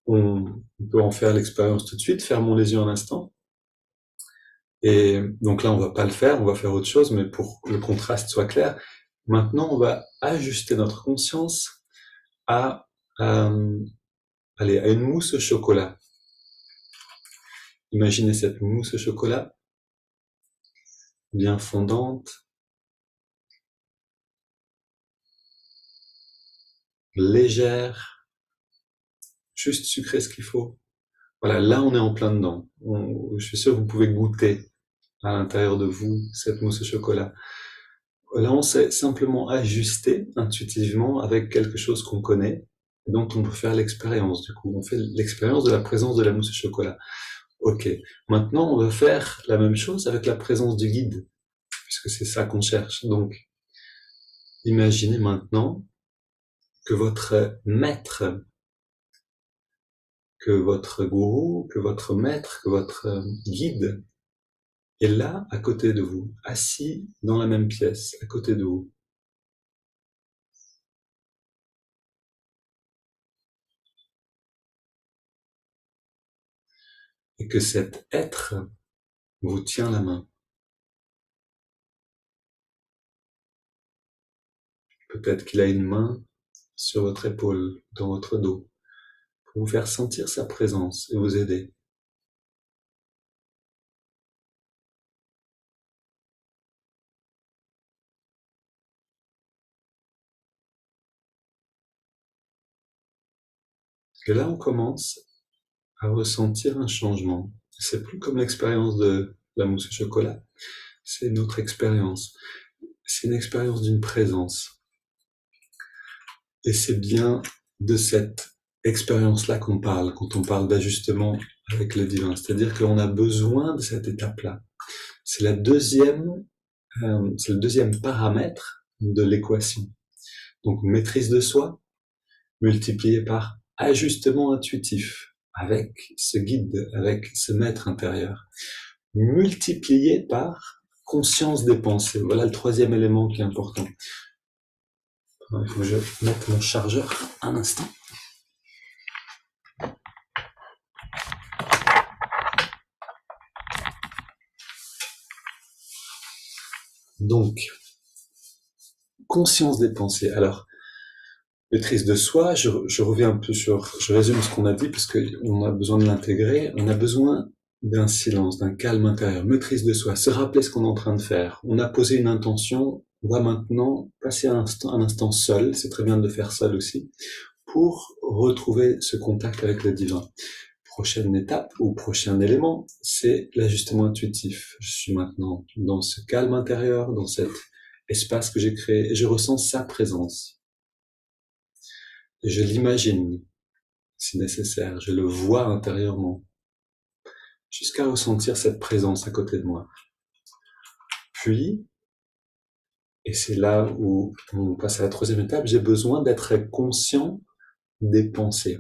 Speaker 1: On peut en faire l'expérience tout de suite, fermons les yeux un instant. Et donc là, on va pas le faire, on va faire autre chose, mais pour que le contraste soit clair, maintenant, on va ajuster notre conscience à, à une mousse au chocolat. Imaginez cette mousse au chocolat, bien fondante, légère, juste sucrée ce qu'il faut. Voilà, là on est en plein dedans. Je suis sûr que vous pouvez goûter à l'intérieur de vous cette mousse au chocolat. Là on s'est simplement ajusté intuitivement avec quelque chose qu'on connaît et dont on peut faire l'expérience. Du coup, on fait l'expérience de la présence de la mousse au chocolat. Ok, maintenant on va faire la même chose avec la présence du guide, puisque c'est ça qu'on cherche. Donc, imaginez maintenant que votre maître que votre gourou, que votre maître, que votre guide est là à côté de vous, assis dans la même pièce, à côté de vous. Et que cet être vous tient la main. Peut-être qu'il a une main sur votre épaule, dans votre dos, pour vous faire sentir sa présence et vous aider. Et là, on commence à ressentir un changement. C'est plus comme l'expérience de la mousse au chocolat, c'est une autre expérience. C'est une expérience d'une présence. Et c'est bien de cette expérience-là qu'on parle quand on parle d'ajustement avec le divin. C'est-à-dire qu'on a besoin de cette étape-là. C'est le deuxième paramètre de l'équation. Donc maîtrise de soi multiplié par ajustement intuitif avec ce guide, avec ce maître intérieur, multiplié par conscience des pensées. Voilà le troisième élément qui est important. Il faut que je mette mon chargeur un instant. Donc, conscience des pensées. Alors, maîtrise de soi, je reviens un peu je résume ce qu'on a dit, parce qu'on a besoin de l'intégrer. On a besoin d'un silence, d'un calme intérieur. Maîtrise de soi, se rappeler ce qu'on est en train de faire. On a posé une intention, on va maintenant passer un instant seul, c'est très bien de le faire seul aussi, pour retrouver ce contact avec le divin. Prochaine étape ou prochain élément, c'est l'ajustement intuitif. Je suis maintenant dans ce calme intérieur, dans cet espace que j'ai créé, et je ressens sa présence. Et je l'imagine, si nécessaire, je le vois intérieurement, jusqu'à ressentir cette présence à côté de moi. Puis, et c'est là où on passe à la troisième étape, j'ai besoin d'être conscient des pensées.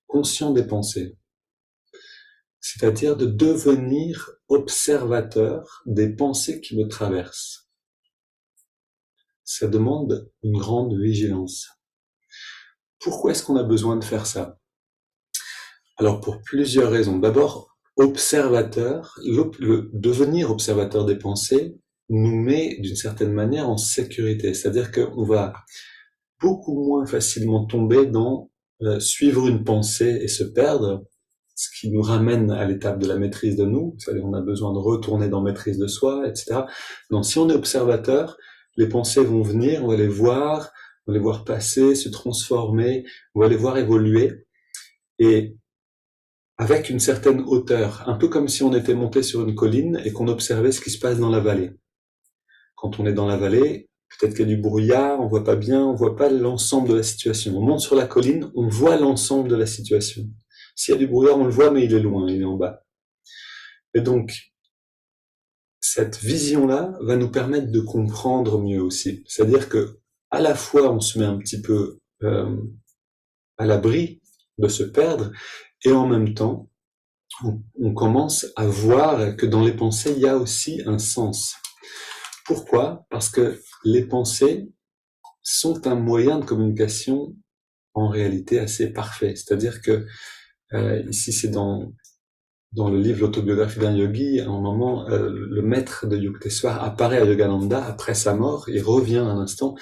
Speaker 1: Conscient des pensées. C'est-à-dire de devenir observateur des pensées qui me traversent. Ça demande une grande vigilance. Pourquoi est-ce qu'on a besoin de faire ça? Alors pour plusieurs raisons. D'abord, devenir observateur des pensées nous met d'une certaine manière en sécurité. C'est-à-dire qu'on va beaucoup moins facilement tomber dans suivre une pensée et se perdre, ce qui nous ramène à l'étape de la maîtrise de nous, c'est-à-dire on a besoin de retourner dans maîtrise de soi, etc. Donc si on est observateur, les pensées vont venir, on va les voir passer, se transformer, on va les voir évoluer, et avec une certaine hauteur, un peu comme si on était monté sur une colline et qu'on observait ce qui se passe dans la vallée. Quand on est dans la vallée, peut-être qu'il y a du brouillard, on voit pas bien, on voit pas l'ensemble de la situation. On monte sur la colline, on voit l'ensemble de la situation. S'il y a du brouillard, on le voit, mais il est loin, il est en bas. Et donc, cette vision-là va nous permettre de comprendre mieux aussi. C'est-à-dire que, à la fois, on se met un petit peu à l'abri de se perdre, et en même temps, on commence à voir que dans les pensées, il y a aussi un sens. Pourquoi? Parce que les pensées sont un moyen de communication en réalité assez parfait. C'est-à-dire que ici, c'est dans le livre L'autobiographie d'un yogi, à un moment, le maître de Yukteswar apparaît à Yogananda après sa mort, il revient un instant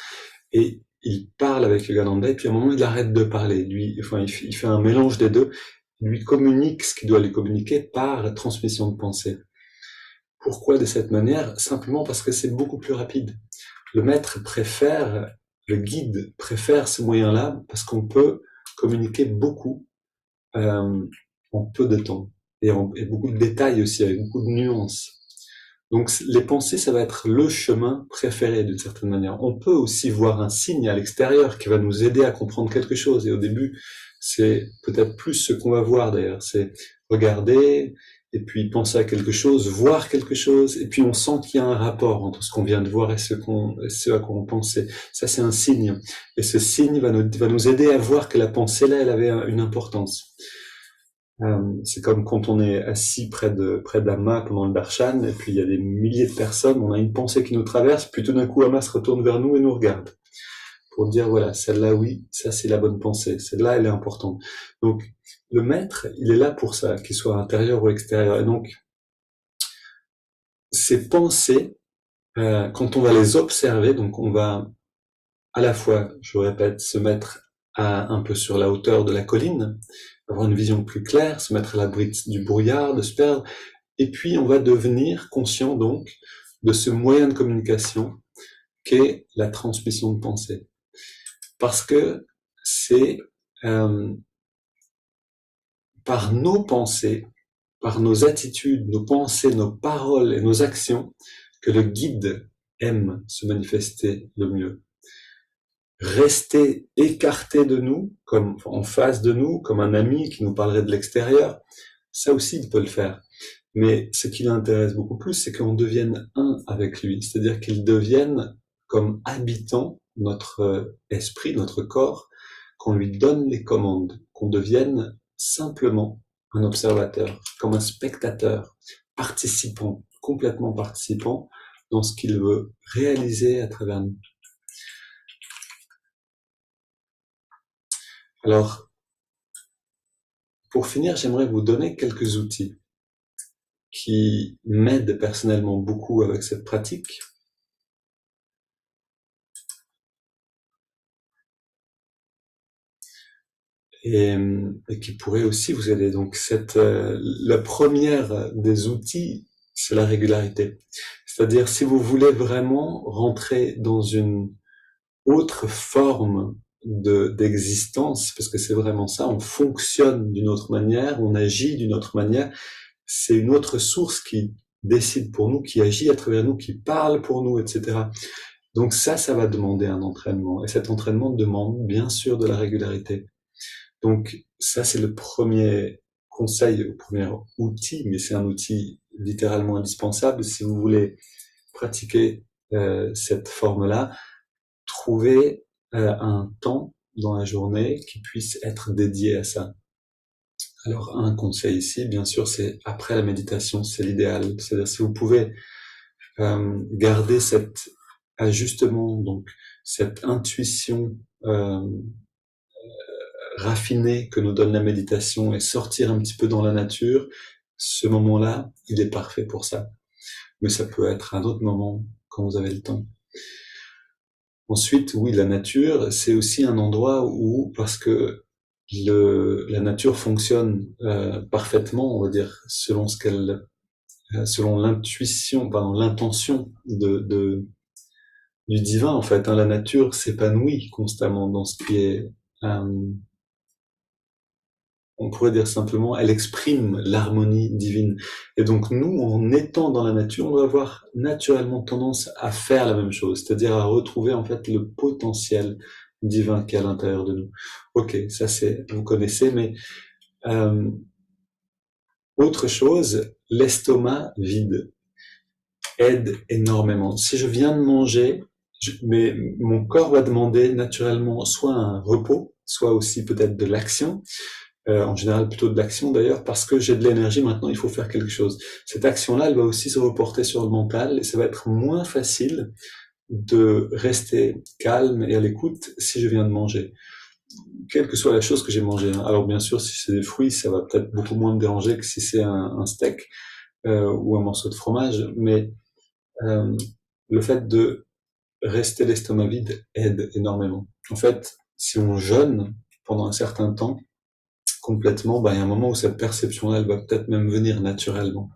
Speaker 1: et il parle avec Yogananda, et puis à un moment, il arrête de parler. Il fait un mélange des deux, il lui communique ce qu'il doit lui communiquer par transmission de pensée. Pourquoi de cette manière? Simplement parce que c'est beaucoup plus rapide. Le guide préfère ce moyen-là parce qu'on peut communiquer beaucoup en peu de temps et beaucoup de détails aussi, avec beaucoup de nuances. Donc les pensées, ça va être le chemin préféré d'une certaine manière. On peut aussi voir un signe à l'extérieur qui va nous aider à comprendre quelque chose. Et au début, c'est peut-être plus ce qu'on va voir d'ailleurs. C'est regarder et puis penser à quelque chose, voir quelque chose, et puis on sent qu'il y a un rapport entre ce qu'on vient de voir et ce à quoi on pensait. Ça, c'est un signe. Et ce signe va nous aider à voir que la pensée là, elle avait une importance. C'est comme quand on est assis près de Amma pendant le darshan, et puis il y a des milliers de personnes, on a une pensée qui nous traverse, puis tout d'un coup Amma se retourne vers nous et nous regarde. Pour dire, voilà, celle-là, oui, ça c'est la bonne pensée, celle-là, elle est importante. Donc, le maître, il est là pour ça, qu'il soit intérieur ou extérieur. Et donc, ces pensées, quand on va les observer, donc on va à la fois, je répète, se mettre un peu sur la hauteur de la colline, avoir une vision plus claire, se mettre à l'abri du brouillard, de se perdre, et puis on va devenir conscient donc de ce moyen de communication qu'est la transmission de pensée. Parce que c'est par nos pensées, par nos attitudes, nos pensées, nos paroles et nos actions que le guide aime se manifester le mieux. Rester écarté de nous, comme en face de nous, comme un ami qui nous parlerait de l'extérieur, ça aussi il peut le faire. Mais ce qui l'intéresse beaucoup plus, c'est qu'on devienne un avec lui, c'est-à-dire qu'il devienne comme habitant notre esprit, notre corps, qu'on lui donne les commandes, qu'on devienne simplement un observateur, comme un spectateur, participant, complètement participant dans ce qu'il veut réaliser à travers nous. Alors, pour finir, j'aimerais vous donner quelques outils qui m'aident personnellement beaucoup avec cette pratique. Et qui pourraient aussi vous aider. Donc, la première des outils, c'est la régularité. C'est-à-dire, si vous voulez vraiment rentrer dans une autre forme d'existence, parce que c'est vraiment ça, on fonctionne d'une autre manière, on agit d'une autre manière, c'est une autre source qui décide pour nous, qui agit à travers nous, qui parle pour nous, etc. Donc ça va demander un entraînement. Et cet entraînement demande bien sûr de la régularité. Donc ça, c'est le premier conseil, le premier outil, mais c'est un outil littéralement indispensable si vous voulez pratiquer cette forme-là. Trouvez un temps dans la journée qui puisse être dédié à ça. Alors, un conseil ici, bien sûr, c'est après la méditation, c'est l'idéal. C'est-à-dire, si vous pouvez garder cet ajustement, donc cette intuition raffinée que nous donne la méditation et sortir un petit peu dans la nature, ce moment-là, il est parfait pour ça. Mais ça peut être un autre moment quand vous avez le temps. Ensuite, oui, la nature, c'est aussi un endroit où, parce que la nature fonctionne parfaitement, on va dire, selon l'intuition, pardon, l'intention du divin, en fait. La nature s'épanouit constamment dans ce qui est, on pourrait dire simplement, elle exprime l'harmonie divine. Et donc nous, en étant dans la nature, on va avoir naturellement tendance à faire la même chose, c'est-à-dire à retrouver en fait le potentiel divin qui est à l'intérieur de nous. Ok, ça vous connaissez, mais autre chose, l'estomac vide aide énormément. Si je viens de manger, mais mon corps va demander naturellement soit un repos, soit aussi peut-être de l'action, en général plutôt de l'action d'ailleurs, parce que j'ai de l'énergie maintenant, il faut faire quelque chose. Cette action-là, elle va aussi se reporter sur le mental, et ça va être moins facile de rester calme et à l'écoute si je viens de manger, quelle que soit la chose que j'ai mangée. Alors bien sûr, si c'est des fruits, ça va peut-être beaucoup moins me déranger que si c'est un steak ou un morceau de fromage, mais le fait de rester l'estomac vide aide énormément. En fait, si on jeûne pendant un certain temps, complètement, il y a un moment où cette perception-là, elle va peut-être même venir naturellement.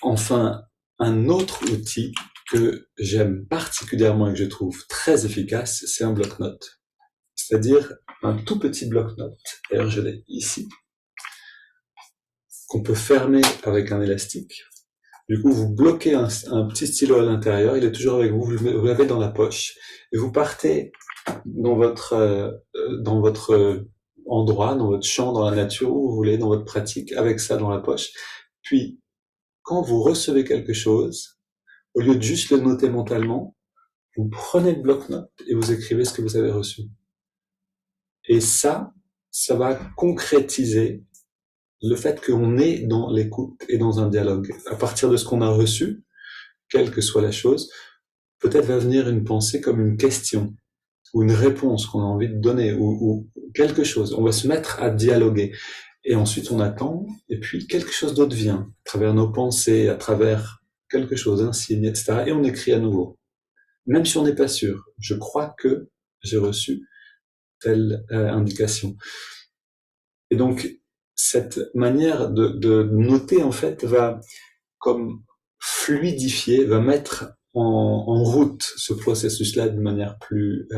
Speaker 1: Enfin, un autre outil que j'aime particulièrement et que je trouve très efficace, c'est un bloc-notes. C'est-à-dire un tout petit bloc-notes. D'ailleurs, je l'ai ici, qu'on peut fermer avec un élastique. Du coup, vous bloquez un petit stylo à l'intérieur, il est toujours avec vous, vous l'avez dans la poche, et vous partez dans votre endroit, dans votre champ, dans la nature, où vous voulez, dans votre pratique, avec ça dans la poche. Puis, quand vous recevez quelque chose, au lieu de juste le noter mentalement, vous prenez le bloc-notes et vous écrivez ce que vous avez reçu. Et ça va concrétiser le fait qu'on est dans l'écoute et dans un dialogue. À partir de ce qu'on a reçu, quelle que soit la chose, peut-être va venir une pensée comme une question ou une réponse qu'on a envie de donner ou quelque chose. On va se mettre à dialoguer. Et ensuite, on attend, et puis quelque chose d'autre vient, à travers nos pensées, à travers quelque chose, un signe, etc. Et on écrit à nouveau. Même si on n'est pas sûr, je crois que j'ai reçu telle indication. Et donc, cette manière de noter, en fait, va comme fluidifier, va mettre en route ce processus-là d'une manière plus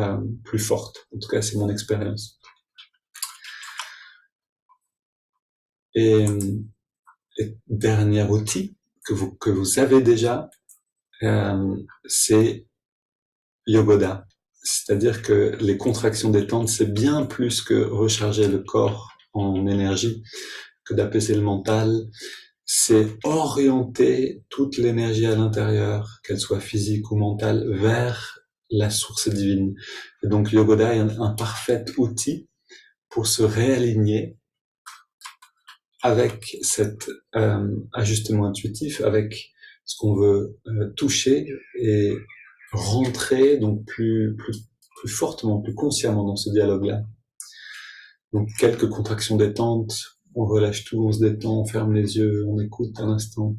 Speaker 1: forte. En tout cas, c'est mon expérience. Et, et dernier outil que vous avez déjà, c'est Yogoda. C'est-à-dire que les contractions détente, c'est bien plus que recharger le corps en énergie, que d'apaiser le mental. C'est orienter toute l'énergie à l'intérieur, qu'elle soit physique ou mentale, vers la source divine. Et donc, Yogoda est un parfait outil pour se réaligner avec cet ajustement intuitif, avec ce qu'on veut toucher et rentrer donc plus fortement, plus consciemment dans ce dialogue-là. Donc quelques contractions détente, on relâche tout, on se détend, on ferme les yeux, on écoute un instant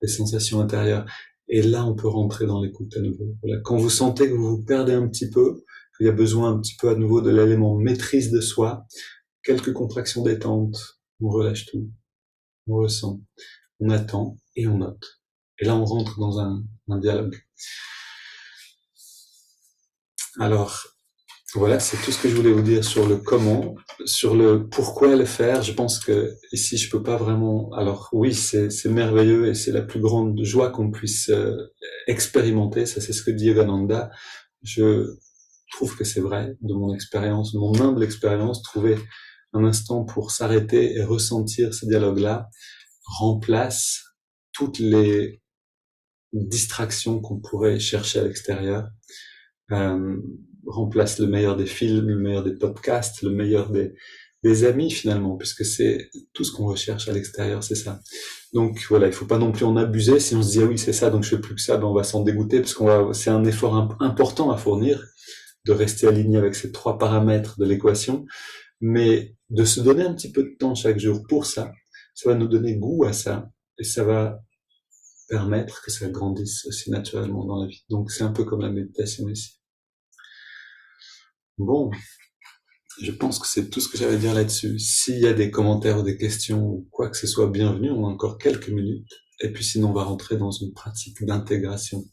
Speaker 1: les sensations intérieures. Et là, on peut rentrer dans l'écoute à nouveau. Voilà. Quand vous sentez que vous vous perdez un petit peu, qu'il y a besoin un petit peu à nouveau de l'élément maîtrise de soi, quelques contractions détente, on relâche tout, on ressent, on attend et on note. Et là, on rentre dans un dialogue. Alors, voilà, c'est tout ce que je voulais vous dire sur le comment, sur le pourquoi le faire. Je pense que ici, je peux pas vraiment. Alors oui, c'est merveilleux et c'est la plus grande joie qu'on puisse expérimenter. Ça, c'est ce que dit Yogananda. Je trouve que c'est vrai de mon expérience, de mon humble expérience. Trouver un instant pour s'arrêter et ressentir ce dialogue-là remplace toutes les distractions qu'on pourrait chercher à l'extérieur. Remplace le meilleur des films, le meilleur des podcasts, le meilleur des amis finalement, puisque c'est tout ce qu'on recherche à l'extérieur, c'est ça. Donc voilà, il faut pas non plus en abuser. Si on se dit ah oui c'est ça, donc je fais plus que ça, ben on va s'en dégoûter parce c'est un effort important à fournir de rester aligné avec ces 3 paramètres de l'équation, mais de se donner un petit peu de temps chaque jour pour ça, ça va nous donner goût à ça et ça va permettre que ça grandisse aussi naturellement dans la vie. Donc c'est un peu comme la méditation ici. Bon, je pense que c'est tout ce que j'avais à dire là-dessus. S'il y a des commentaires ou des questions ou quoi que ce soit, bienvenue, on a encore quelques minutes. Et puis sinon, on va rentrer dans une pratique d'intégration.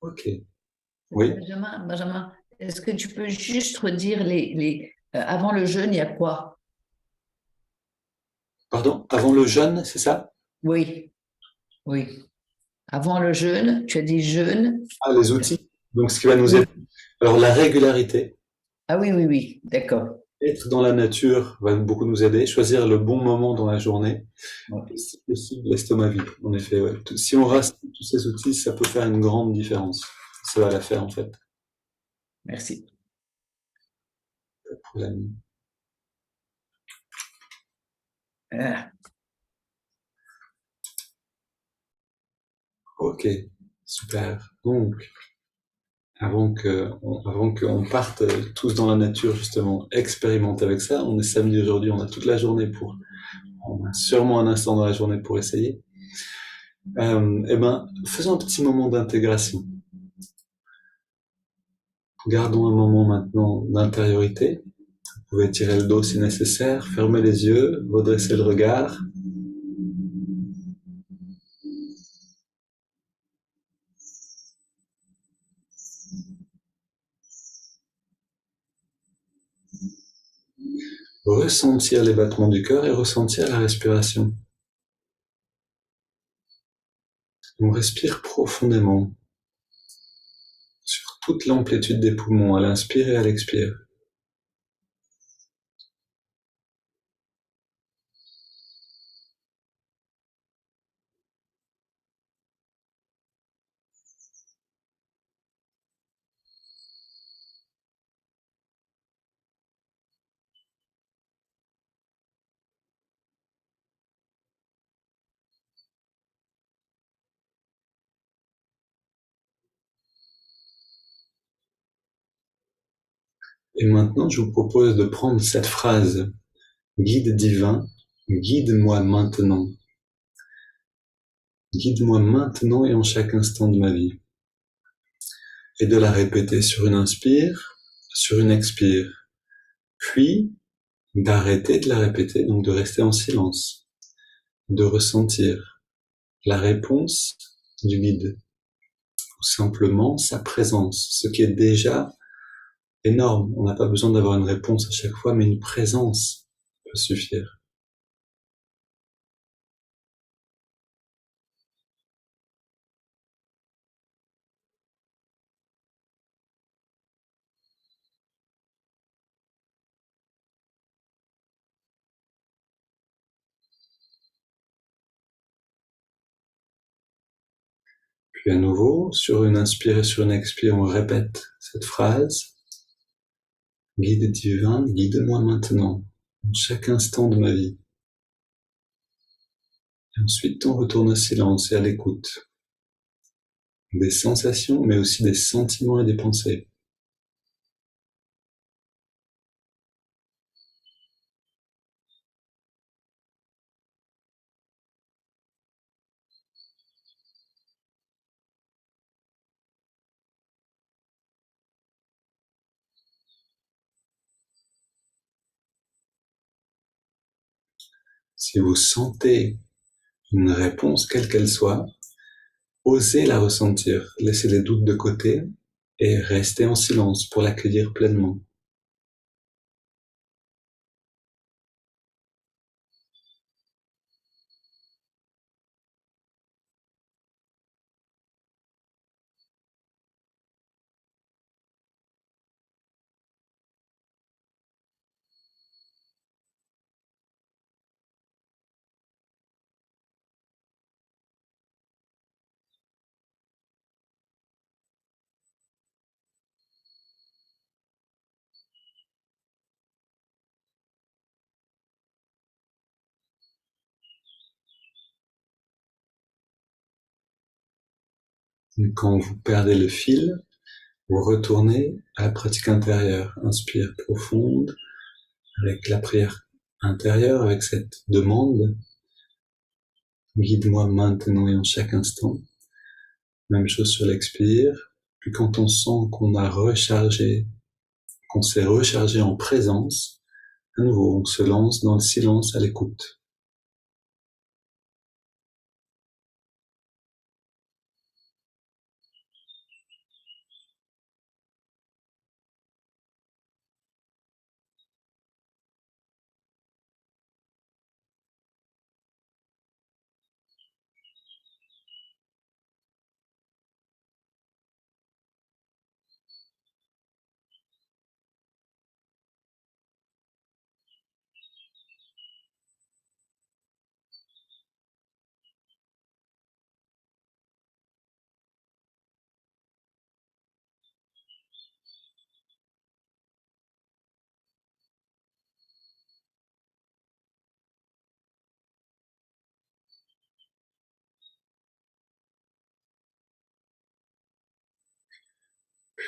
Speaker 1: Ok. Oui.
Speaker 2: Benjamin, est-ce que tu peux juste redire avant le jeûne, il y a quoi?
Speaker 1: Pardon? Avant le jeûne, c'est ça?
Speaker 2: Oui, oui. Avant le jeûne, tu as dit jeûne.
Speaker 1: Ah, les outils. Donc, ce qui va nous
Speaker 2: Oui.
Speaker 1: aider. Alors, la régularité.
Speaker 2: Ah oui, oui, oui, d'accord.
Speaker 1: Être dans la nature va beaucoup nous aider. Choisir le bon moment dans la journée.
Speaker 2: Ouais.
Speaker 1: Et si possible, l'estomac vide. En effet, ouais. Si on reste tous ces outils, ça peut faire une grande différence. Ça va la faire, en fait.
Speaker 2: Merci.
Speaker 1: Pas de problème.
Speaker 2: Ah.
Speaker 1: Ok, super. Donc, avant qu'on parte tous dans la nature, justement, expérimenter avec ça, on est samedi aujourd'hui, on a toute la journée on a sûrement un instant dans la journée pour essayer. Eh ben, faisons un petit moment d'intégration. Gardons un moment maintenant d'intériorité. Vous pouvez tirer le dos si nécessaire, fermer les yeux, redresser le regard. Ressentir les battements du cœur et ressentir la respiration. On respire profondément sur toute l'amplitude des poumons à l'inspire et à l'expire. Et maintenant, je vous propose de prendre cette phrase: guide divin, guide-moi maintenant. Guide-moi maintenant et en chaque instant de ma vie. Et de la répéter sur une inspire, sur une expire. Puis, d'arrêter de la répéter, donc de rester en silence, de ressentir la réponse du guide, ou simplement sa présence, ce qui est déjà énorme. On n'a pas besoin d'avoir une réponse à chaque fois, mais une présence peut suffire. Puis à nouveau, sur une inspire et sur une expire, on répète cette phrase: guide divin, guide-moi maintenant, en chaque instant de ma vie. Et ensuite, on retourne au silence et à l'écoute des sensations, mais aussi des sentiments et des pensées. Si vous sentez une réponse, quelle qu'elle soit, osez la ressentir, laissez les doutes de côté et restez en silence pour l'accueillir pleinement. Et quand vous perdez le fil, vous retournez à la pratique intérieure. Inspire profonde, avec la prière intérieure, avec cette demande: guide-moi maintenant et en chaque instant. Même chose sur l'expire. Puis quand on sent qu'on a rechargé, qu'on s'est rechargé en présence, à nouveau, on se lance dans le silence à l'écoute.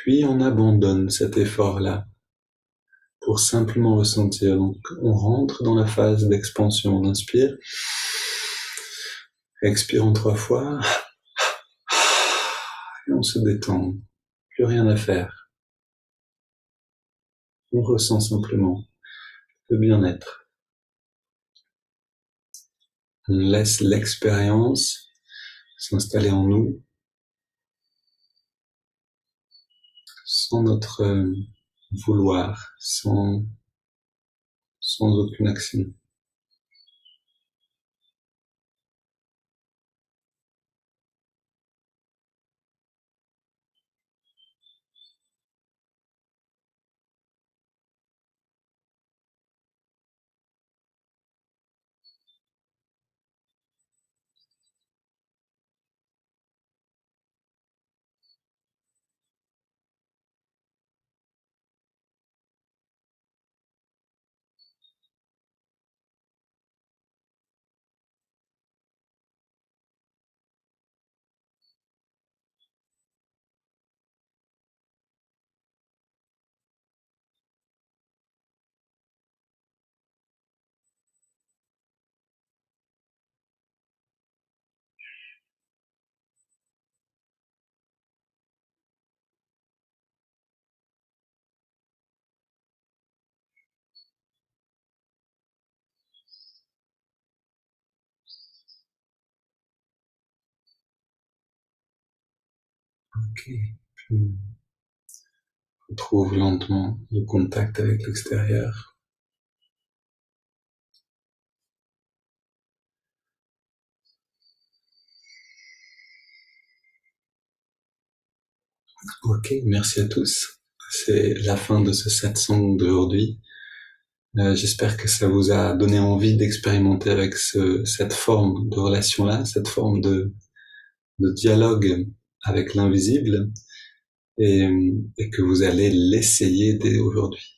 Speaker 1: Puis on abandonne cet effort-là pour simplement ressentir. Donc on rentre dans la phase d'expansion. On inspire, expire en 3 fois, et on se détend. Plus rien à faire. On ressent simplement le bien-être. On laisse l'expérience s'installer en nous sans notre vouloir, sans aucune action. Ok. Puis, retrouve lentement le contact avec l'extérieur. Ok, merci à tous. C'est la fin de ce satsang d'aujourd'hui. J'espère que ça vous a donné envie d'expérimenter avec cette forme de relation-là, cette forme de dialogue avec l'invisible, et que vous allez l'essayer dès aujourd'hui.